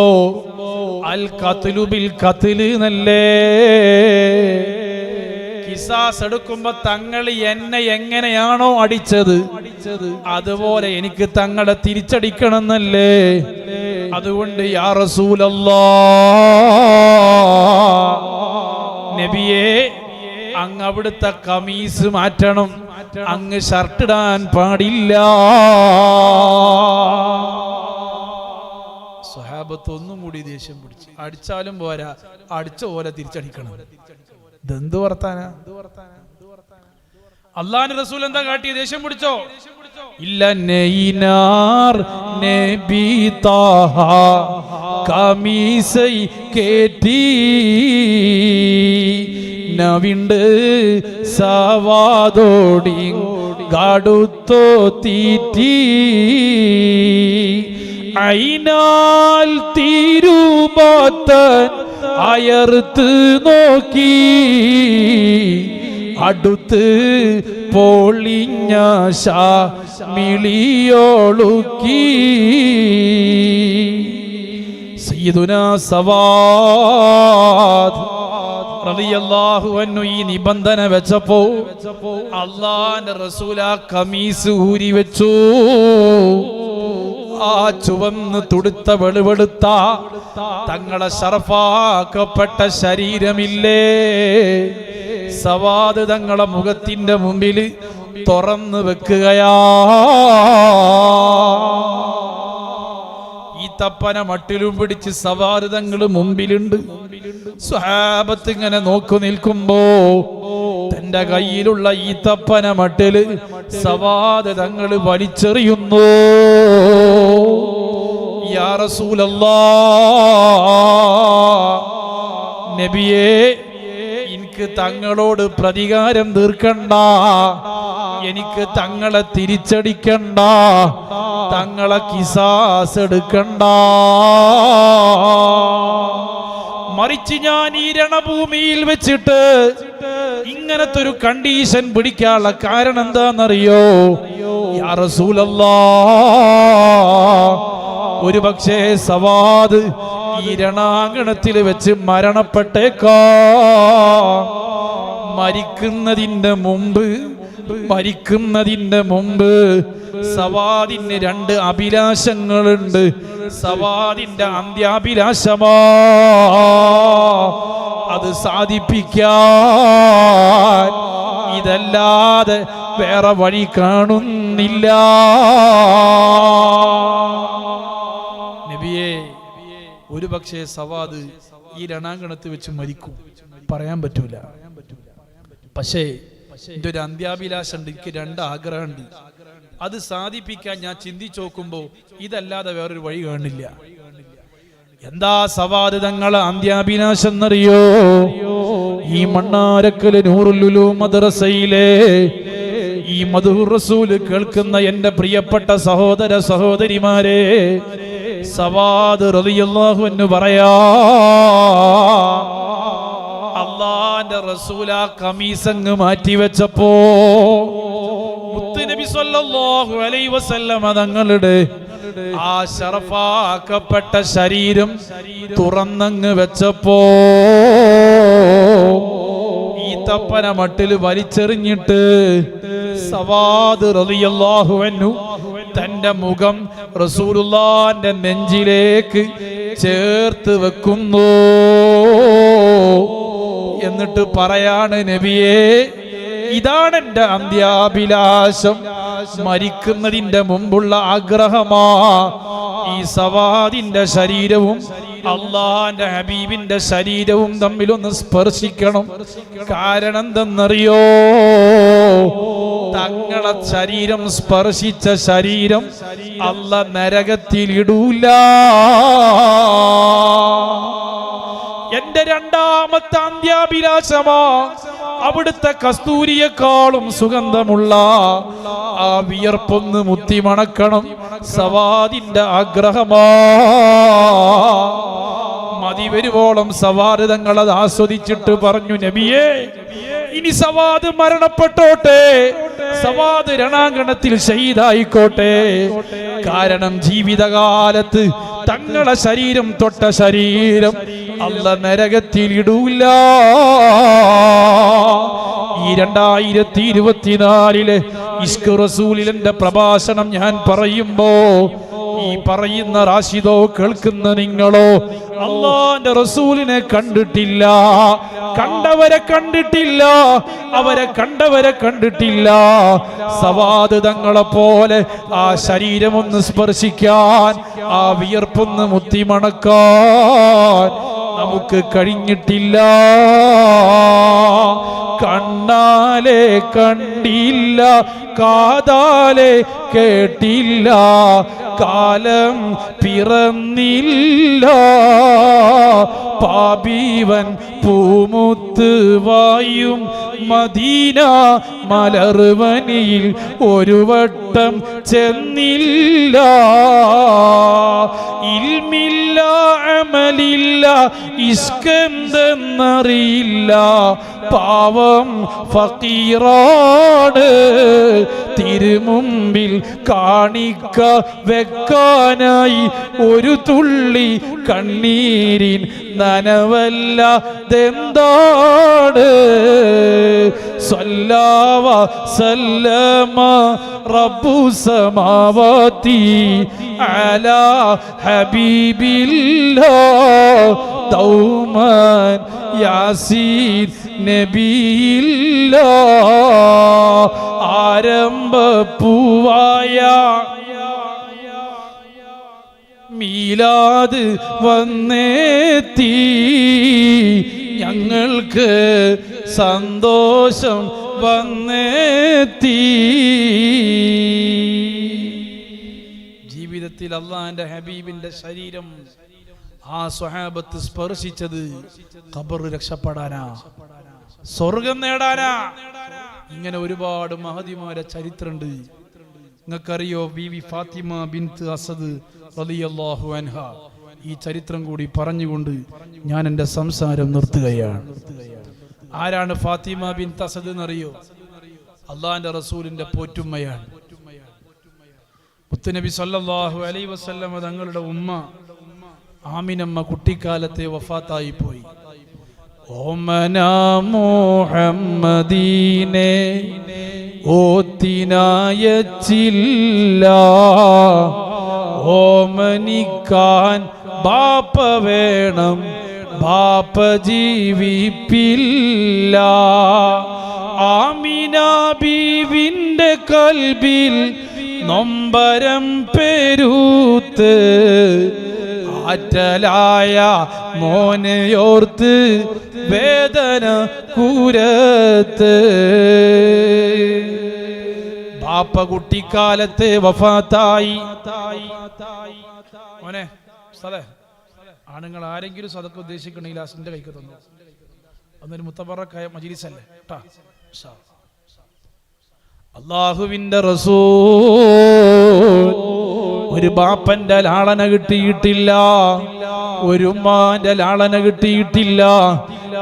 അൽ ഖത്ലു ബിൽ ഖത്ല് എന്നല്ലേ. കിസാസ് എടുക്കുമ്പോ തങ്ങൾ എന്നെ എങ്ങനെയാണോ അടിച്ചത് അതുപോലെ എനിക്ക് തങ്ങളെ തിരിച്ചടിക്കണമെന്നല്ലേ. അതുകൊണ്ട് യാ റസൂലല്ലാഹ്, നബിയെ, അങ്ങ് അവിടുത്തെ കമീസ് മാറ്റണം, അങ്ങ് ഷർട്ടിടാൻ പാടില്ല. സ്വഹാബത്ത് ഒന്നും കൂടി ദേഷ്യം പിടിച്ച്, അടിച്ചാലും പോരാ, അടിച്ച പോലെ തിരിച്ചടിക്കണം. ഇതെന്ത് വർത്താന? അള്ളാഹുവിന്റെ റസൂൽ എന്താ കാട്ടി? ദേഷ്യം പിടിച്ചോ? ഇല്ല. നെയ്നാർ നബി താഹ കമീസൈ കേറ്റി നവിണ്ട് സവാദോടി ഗാടുത്തോ തീറ്റി അയിനാൽ തീരുമാത്തൻ അയർത്ത് നോക്കി അടുത്ത് പൊളിഞ്ഞ മിളിയോളുക്കി സയ്യിദുനാ സവാദ് റളിയല്ലാഹു അൻഹു ഈ നിബന്ധന വെച്ചപ്പോ അല്ലാഹുവിന്റെ റസൂൽ ആ ഖമീസ് ഊരി വെച്ചു. ആ ചുവന്ന് തുടുത്ത വെളുവെടുത്ത തങ്ങളെ ശറഫാക്കപ്പെട്ട ശരീരമില്ലേ, സവാദ് തങ്ങളെ മുഖത്തിന്റെ മുമ്പിൽ തുറന്നു വെക്കുകയാ. ഈ തപ്പന മട്ടിലും പിടിച്ച് സവാദ് തങ്ങൾ മുമ്പിലുണ്ട്. സ്വഹാബത്ത് ഇങ്ങനെ നോക്കു നിൽക്കുമ്പോ തന്റെ കയ്യിലുള്ള ഈ തപ്പന മട്ടില് സവാദ് തങ്ങൾ വലിച്ചെറിയുന്നു. യാ റസൂലല്ലാഹ്, നബിയേ, എനിക്ക് തങ്ങളോട് പ്രതികാരം തീർക്കണ്ട, എനിക്ക് തങ്ങളെ തിരിച്ചടിക്കണ്ട, തങ്ങളെ കിസാസ് എടുക്കണ്ട. മറിച്ച് ഞാൻ ഈ രണഭൂമിയിൽ വെച്ചിട്ട് ഇങ്ങനത്തെ ഒരു കണ്ടീഷൻ പിടിക്കാനുള്ള കാരണം എന്താണെന്നറിയോ? യാ റസൂലല്ലാഹ്, ഒരു പക്ഷേ സവാദ് ഈ രണാങ്കണത്തിൽ വെച്ച് മരണപ്പെട്ടേക്കാ. മരിക്കുന്നതിന്റെ മുമ്പ് സവാദിന് രണ്ട് അഭിലാഷങ്ങളുണ്ട്. സവാദിന്റെ അന്ത്യാഭിലാഷമാ, അത് സാധിപ്പിക്കാൻ ഇതല്ലാതെ വേറെ വഴി കാണുന്നില്ല. നബിയേ, ഒരു പക്ഷേ സവാദ് ഈ രണാങ്കണത്ത് വെച്ച് മരിക്കും, പറയാൻ പറ്റൂല. പക്ഷേ എൻ്റെ ഒരു അന്ത്യാഭിലാഷമുണ്ട്, എനിക്ക് രണ്ട് ആഗ്രഹമുണ്ട്. അത് സാധിപ്പിക്കാൻ ഞാൻ ചിന്തിച്ചു നോക്കുമ്പോ ഇതല്ലാതെ വേറൊരു വഴി കാണില്ല. എന്താ സവാദ് തങ്ങളെ അന്ത്യാഭിലാഷം എന്നറിയോ? ഈ മണ്ണാരക്കല് നൂറുൽ ഉലൂം മദ്രസയിലെ ഈ മദ്ഹൂർ റസൂൽ കേൾക്കുന്ന എൻ്റെ പ്രിയപ്പെട്ട സഹോദര സഹോദരിമാരെ, സവാദ് റളിയല്ലാഹു അൻഹു പറയാ, അല്ലാഹുവിന്റെ റസൂൽ ആ ഖമീസങ്ങ് മാറ്റിവെച്ചപ്പോ മുത്തുനബി സ്വല്ലല്ലാഹു അലൈഹി വസല്ലമ തങ്ങളുടെ ആ ശറഫാക്കപ്പെട്ട ശരീരം തുറന്നങ്ങ് വെച്ചപ്പോ ഈ തപ്പന മട്ടിൽ വലിച്ചെറിഞ്ഞിട്ട് സവാദ് റളിയല്ലാഹു അൻഹു തന്റെ മുഖം റസൂലുള്ളാഹിന്റെ നെഞ്ചിലേക്ക് ചേർത്ത് വെക്കുന്നു. എന്നിട്ട് പറയാണ്, നബിയേ, ഇതാണ് എന്റെ അന്ത്യാഭിലാഷം, മരിക്കുന്നതിന്റെ മുമ്പുള്ള ആഗ്രഹമാ. ഈ സവാദിന്റെ ശരീരവും അള്ളാന്റെ ഹബീബിന്റെ ശരീരവും തമ്മിലൊന്ന് സ്പർശിക്കണം. കാരണം എന്തെന്നറിയോ? തങ്ങളെ ശരീരം സ്പർശിച്ച ശരീരം അല്ലാഹ് നരകത്തിൽ ഇടൂല. എന്റെ രണ്ടാമത്തെ അന്ത്യാഭിലാഷമാ അവിടുത്തെ കസ്തൂരിയെക്കാളും സുഗന്ധമുള്ള ആ വിയർപ്പൊന്ന് മുത്തി മണക്കണം. സവാദിന്റെ ആഗ്രഹമാ. മതി വരുവോളം സവാദ് തങ്ങളത് ആസ്വദിച്ചിട്ട് പറഞ്ഞു, നബിയേ, ഇനി സവാദ് മരണപ്പെട്ടോട്ടെ, സവാദ് രണാങ്കണത്തിൽ ഷഹീദായിക്കോട്ടെ. കാരണം ജീവിതകാലത്ത് തങ്ങളെ ശരീരം തൊട്ട ശരീരം അല്ലാഹ് നരകത്തിൽ ഇടൂല. ഈ 2024 ഇഷ്ക് റസൂലിൽ എന്റെ പ്രഭാഷണം ഞാൻ പറയുമ്പോ ഈ പറയുന്ന റാഷിദോ, കേൾക്കുന്ന നിങ്ങളോ അല്ലാഹുവിന്റെ റസൂലിനെ കണ്ടിട്ടില്ല, കണ്ടവരെ കണ്ടിട്ടില്ല, അവരെ കണ്ടവരെ കണ്ടിട്ടില്ല. സവാദ് തങ്ങളെ പോലെ ആ ശരീരമൊന്ന് സ്പർശിക്കാൻ, ആ വിയർപ്പൊന്ന് മുത്തിമണക്കാൻ നമുക്ക് കഴിഞ്ഞിട്ടില്ല. കണ്ണാലെ കണ്ടില്ല, കാതാലെ കേട്ടില്ല, കാലം പിറന്നില്ല. പാപീവൻ പൂമുത്ത് വായും മദീന മലർവനിയിൽ ഒരു വട്ടം ചെന്നില്ല. ഇൽമില്ല, അമലില്ല, ഇഷ്കെന്തെന്നറിയില്ല. പാവം ഫക്കീറാണ്, തിരുമുമ്പിൽ കാണിക്ക വെക്കാനായി ഒരു തുള്ളി കണ്ണീരിൻ നനവല്ലതെന്താണ്? സല്ലല്ലാഹു സല്ലമ റബ്ബു സമാവാതി അലാ ഹബീബില്ലാഹ് ദൗമൻ യാസീൻ നബിയില്ലാഹ്. ആരംഭപ്പൂവായ മീലാദ് വന്നെത്തി, ഞങ്ങൾക്ക് സന്തോഷം വന്നെത്തി. ജീവിതത്തിൽ അള്ളാഹുവിന്റെ ഹബീബിന്റെ ശരീരം ആ സ്വഹാബത്ത് സ്പർശിച്ചത് ഖബർ രക്ഷപ്പെടാനാ, സ്വർഗം നേടാനാ. ഇങ്ങനെ ഒരുപാട് മഹദിമാരെ ചരിത്രമുണ്ട്. നിങ്ങൾക്കറിയോ ബീവി ഫാത്തിമ ബിൻത്ത് അസദ് റളിയല്ലാഹു അൻഹ? ഈ ചരിത്രം കൂടി പറഞ്ഞുകൊണ്ട് ഞാൻ എൻ്റെ സംസാരം നിർത്തുകയാണ്. ആരാണ് ഫാത്തിമ ബിൻത്ത് അസദ് എന്നറിയോ? അള്ളാഹിന്റെ റസൂലിന്റെ പോറ്റുമ്മയാണ്. മുത്തുനബി സല്ലല്ലാഹു അലൈഹി വസല്ലം തങ്ങളുടെ ഉമ്മ ആമിനമ്മ കുട്ടിക്കാലത്തെ വഫാത്തായി പോയി. ഓമന മുഹമ്മദീനെ ഓത്തിനായച്ചില്ല, ഓമനിക്കാൻ ബാപ്പ വേണം, ബാപ്പ ജീവിപ്പില്ല. ആമിന ബീവിന്റെ കൽബിൽ നൊമ്പരം പെരുത്ത്, ആറ്റലായ മോനെയോർത്ത് വേദന കൂരത്ത്. ബാപ്പ കുട്ടിക്കാലത്തെ വഫാത്തായി. മോനെ സ്ഥലേ ആണുങ്ങൾ ആരെങ്കിലും സദക്ക ഉദ്ദേശിക്കണമെങ്കിൽ ആസിന്റെ കൈക്ക് തന്നു. അന്നൊരു മുത്തബറക്കായ മജ്‌ലിസല്ലേ ട്ടാ. അല്ലാഹുവിന്റെ റസൂൽ ഒരു ബാപ്പന്റെ ലാളന കിട്ടിയിട്ടില്ല, ഒരു ഉമ്മാന്റെ ലാളന കിട്ടിയിട്ടില്ല.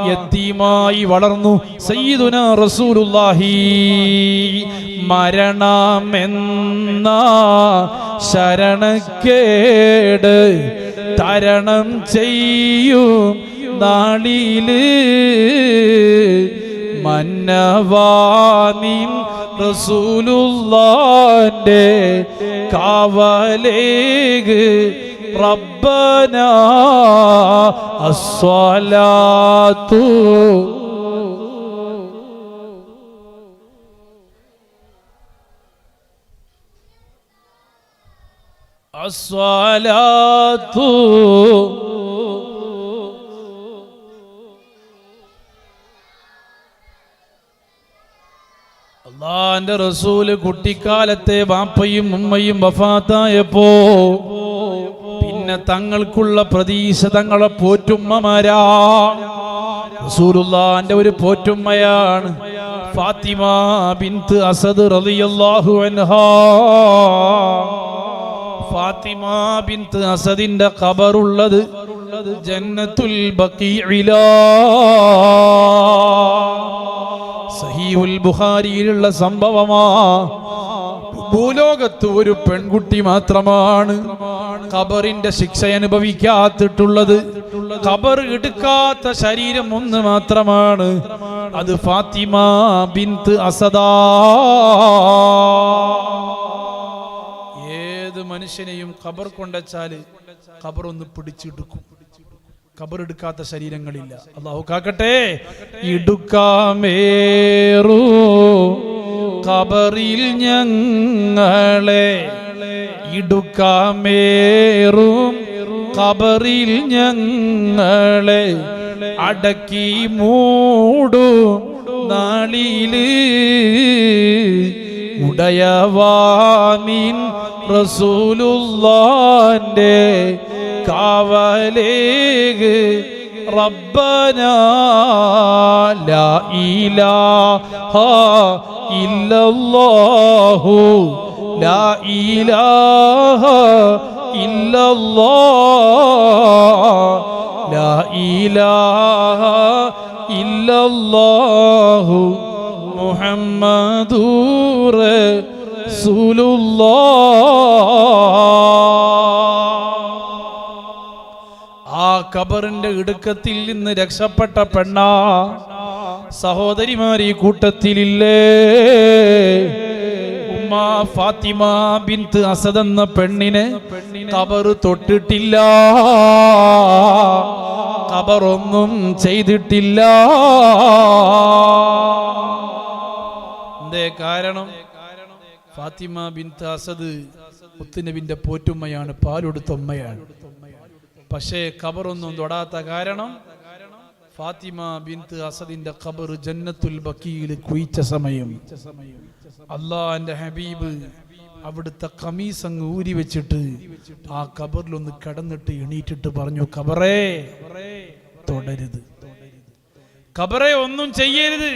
യതീമായി വളർന്നു സയ്യിദുനാ റസൂലുള്ളാഹി. മരണമെന്ന ശരണക്കേട് തരണം ചെയ്യും നാളില് മന്നവാനിൻ റസൂലുള്ളാന്റെ കാവലേഗ് റബ്ബനാ അസ്സലാത്തു അസ്സലാത്തു അല്ലാഹുവിന്റെ റസൂല് കുട്ടിക്കാലത്തെ ബാപ്പയും ഉമ്മയും വഫാത്തായപ്പോ പിന്നെ തങ്ങൾക്കുള്ള പ്രതീക്ഷ തങ്ങളെ പോറ്റുമ്മമാരാ. റസൂലുള്ളാഹിന്റെ ഒരു പോറ്റുമ്മയാണ് ഫാത്തിമ ബിൻത്ത് അസദ് റളിയല്ലാഹു അൻഹാ. ഫാത്തിമ ബിൻത്ത് അസദിന്റെ ഖബറുള്ളത് ജന്നത്തുൽ ബഖീഇലാ. സഹീഹുൽ ബുഖാരിയിലുള്ള സംഭവമാ. ഭൂലോകത്ത് ഒരു പെൺകുട്ടി മാത്രമാണ് ഖബറിന്റെ ശിക്ഷ അനുഭവിക്കാത്തിട്ടുള്ളത്. ഖബർ എടുക്കാത്ത ശരീരം ഒന്ന് മാത്രമാണ്, അത് ഫാത്തിമ ബിൻത്ത് അസദാ. ഏത് മനുഷ്യനെയും ഖബർ കൊണ്ടുവച്ചാല് ഖബർ ഒന്ന് പിടിച്ചെടുക്കും. ഖബർ എടുക്കാത്ത ശരീരങ്ങളില്ല. അല്ലാഹു കാക്കട്ടെ. ഇടുക്കാമേറു ഖബറിൽ ഞങ്ങളെ, ഇടുക്കാമേറും ഖബറിൽ ഞങ്ങളെ അടക്കി മൂടും നാളില് ഉടയവാനിൻ റസൂലുള്ളാന്റെ കാവലേഗ് റബ്ബനാ ലാ ഇലാഹ ഇല്ലല്ലാഹു ലാ ഇലാഹ ഇല്ലല്ലാഹ് ലാ ഇലാഹ ഇല്ലല്ലാഹു മുഹമ്മദുർ റസൂലുള്ളാഹ്. ആ ഖബറിന്റെ ഇടുക്കത്തിൽ നിന്ന് രക്ഷപ്പെട്ട പെണ്ണാ സഹോദരിമാർ ഈ കൂട്ടത്തിലില്ലേ? ഉമ്മ ഫാത്തിമ ബിൻത്ത് അസദ് എന്ന പെണ്ണിനെ ഖബർ തൊട്ടിട്ടില്ല, ഖബറൊന്നും ചെയ്തിട്ടില്ല. എന്തേ കാരണം? ഫാത്തിമ ബിൻത്ത് അസദ് മുത്തുനബിന്റെ പോറ്റുമ്മയാണ്, പാലൊടുത്ത ഉമ്മയാണ്. പക്ഷേ ഖബറൊന്നും തൊടാത്ത കാരണം ഫാത്തിമ ബിൻത്ത് അസദിന്റെ ഖബർ ജന്നത്തുൽ ബഖീൽ കുഴിച്ച സമയം അല്ലാഹുവിന്റെ ഹബീബ് അവിടുത്തെ ഖമീസ് അങ്ങ് ഊരി വെച്ചിട്ട് ആ ഖബറിലൊന്ന് കിടന്നിട്ട് എണീറ്റിട്ട് പറഞ്ഞു, ഖബറേ തൊടരുത്, ഖബറേ ഒന്നും ചെയ്യരുത്,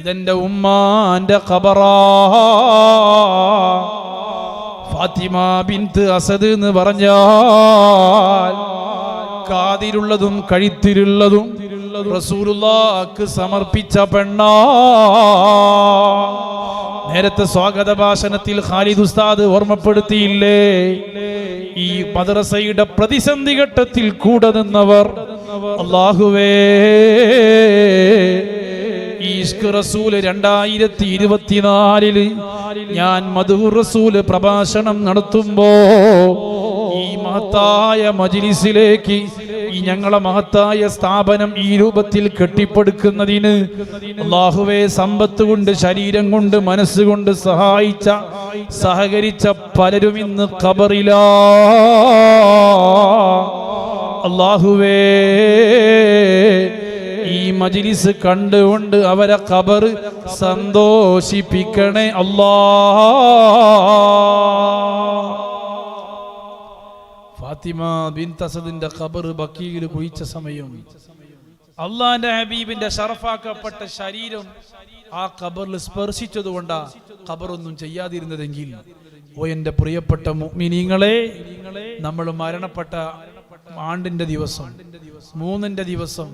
ഇതെന്റെ ഉമ്മാന്റെ ഖബറാ. ഫാത്തിമ ബിൻത്ത് അസദ് എന്ന് പറഞ്ഞാൽ കാതിലുള്ളതും കഴുത്തിലുള്ളതും റസൂലുള്ളാഹിക്ക് സമർപ്പിച്ച പെണ്ണാ. നേരത്തെ സ്വാഗത ഭാഷണത്തിൽ ഖാലിദ് ഉസ്താദ് ഓർമ്മപ്പെടുത്തിയില്ലേ, ഈ മദ്രസയുടെ പ്രതിസന്ധി ഘട്ടത്തിൽ കൂടെ നിന്നവർ. അല്ലാഹുവേ, ഈഷ്ക് റസൂൽ 2024 ഞാൻ മദ്ഹൂർ റസൂൽ പ്രഭാഷണം നടത്തുമ്പോ ഈ മഹത്തായ മജ്ലിസിലേക്ക്, ഈ ഞങ്ങളെ മഹത്തായ സ്ഥാപനം ഈ രൂപത്തിൽ കെട്ടിപ്പടുക്കുന്നതിന് അല്ലാഹുവേ സമ്പത്ത് കൊണ്ട്, ശരീരം കൊണ്ട്, മനസ്സുകൊണ്ട് സഹായിച്ച, സഹകരിച്ച പലരും ഇന്ന് ഖബറിലാ. അല്ലാഹുവേ, ഈ മജ്ലിസ് കണ്ടുകൊണ്ട് അവരെ ഖബർ സന്തോഷിപ്പിക്കണേ അല്ലാഹ്. ഫാത്തിമ ബിൻത്ത് അസദിന്റെ ഖബർ ബഖീൽ കുഴിച്ച സമയം അള്ളാന്റെ ഹബീബിന്റെ ഷറഫാക്കപ്പെട്ട ശരീരം ആ ഖബറിൽ സ്പർശിച്ചതുകൊണ്ടാ ഖബറൊന്നും ചെയ്യാതിരുന്നതെങ്കിൽ, ഓ എന്റെ പ്രിയപ്പെട്ട മുഅ്മിനീങ്ങളെ, നമ്മൾ മരണപ്പെട്ട ആണ്ടിന്റെ ദിവസം, 3-ന്റെ ദിവസം,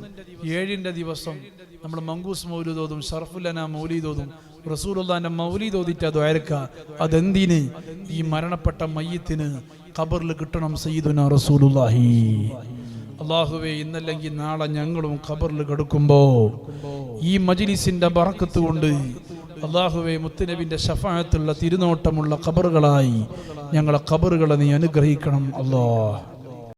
7-ന്റെ ദിവസം നമ്മൾ മങ്കൂസ് മൗലൂദോതും ഷറഫുല്ലന മൗലീദോതും റസൂലുള്ളാഹിന്റെ മൗലീദോദിട്ട് ദുആർക്ക. അതെന്തിന്? ഈ മരണപ്പെട്ട മയ്യിത്തിന് ഖബറിൽ കിട്ടണം സയ്യിദുനാ റസൂലുള്ളാഹി. അല്ലാഹുവേ, ഇന്നല്ലെങ്കിൽ നാളെ ഞങ്ങളും ഖബറിൽ കിടക്കുമ്പോ ഈ മജ്ലിസിന്റെ ബറക്കത്ത് കൊണ്ട് അല്ലാഹുവേ മുത്തുനബിന്റെ ശഫാഅത്തുള്ള തിരുനോട്ടമുള്ള ഖബറുകളായി ഞങ്ങളെ ഖബറുകളെ നീ അനുഗ്രഹിക്കണം അല്ലാഹ്.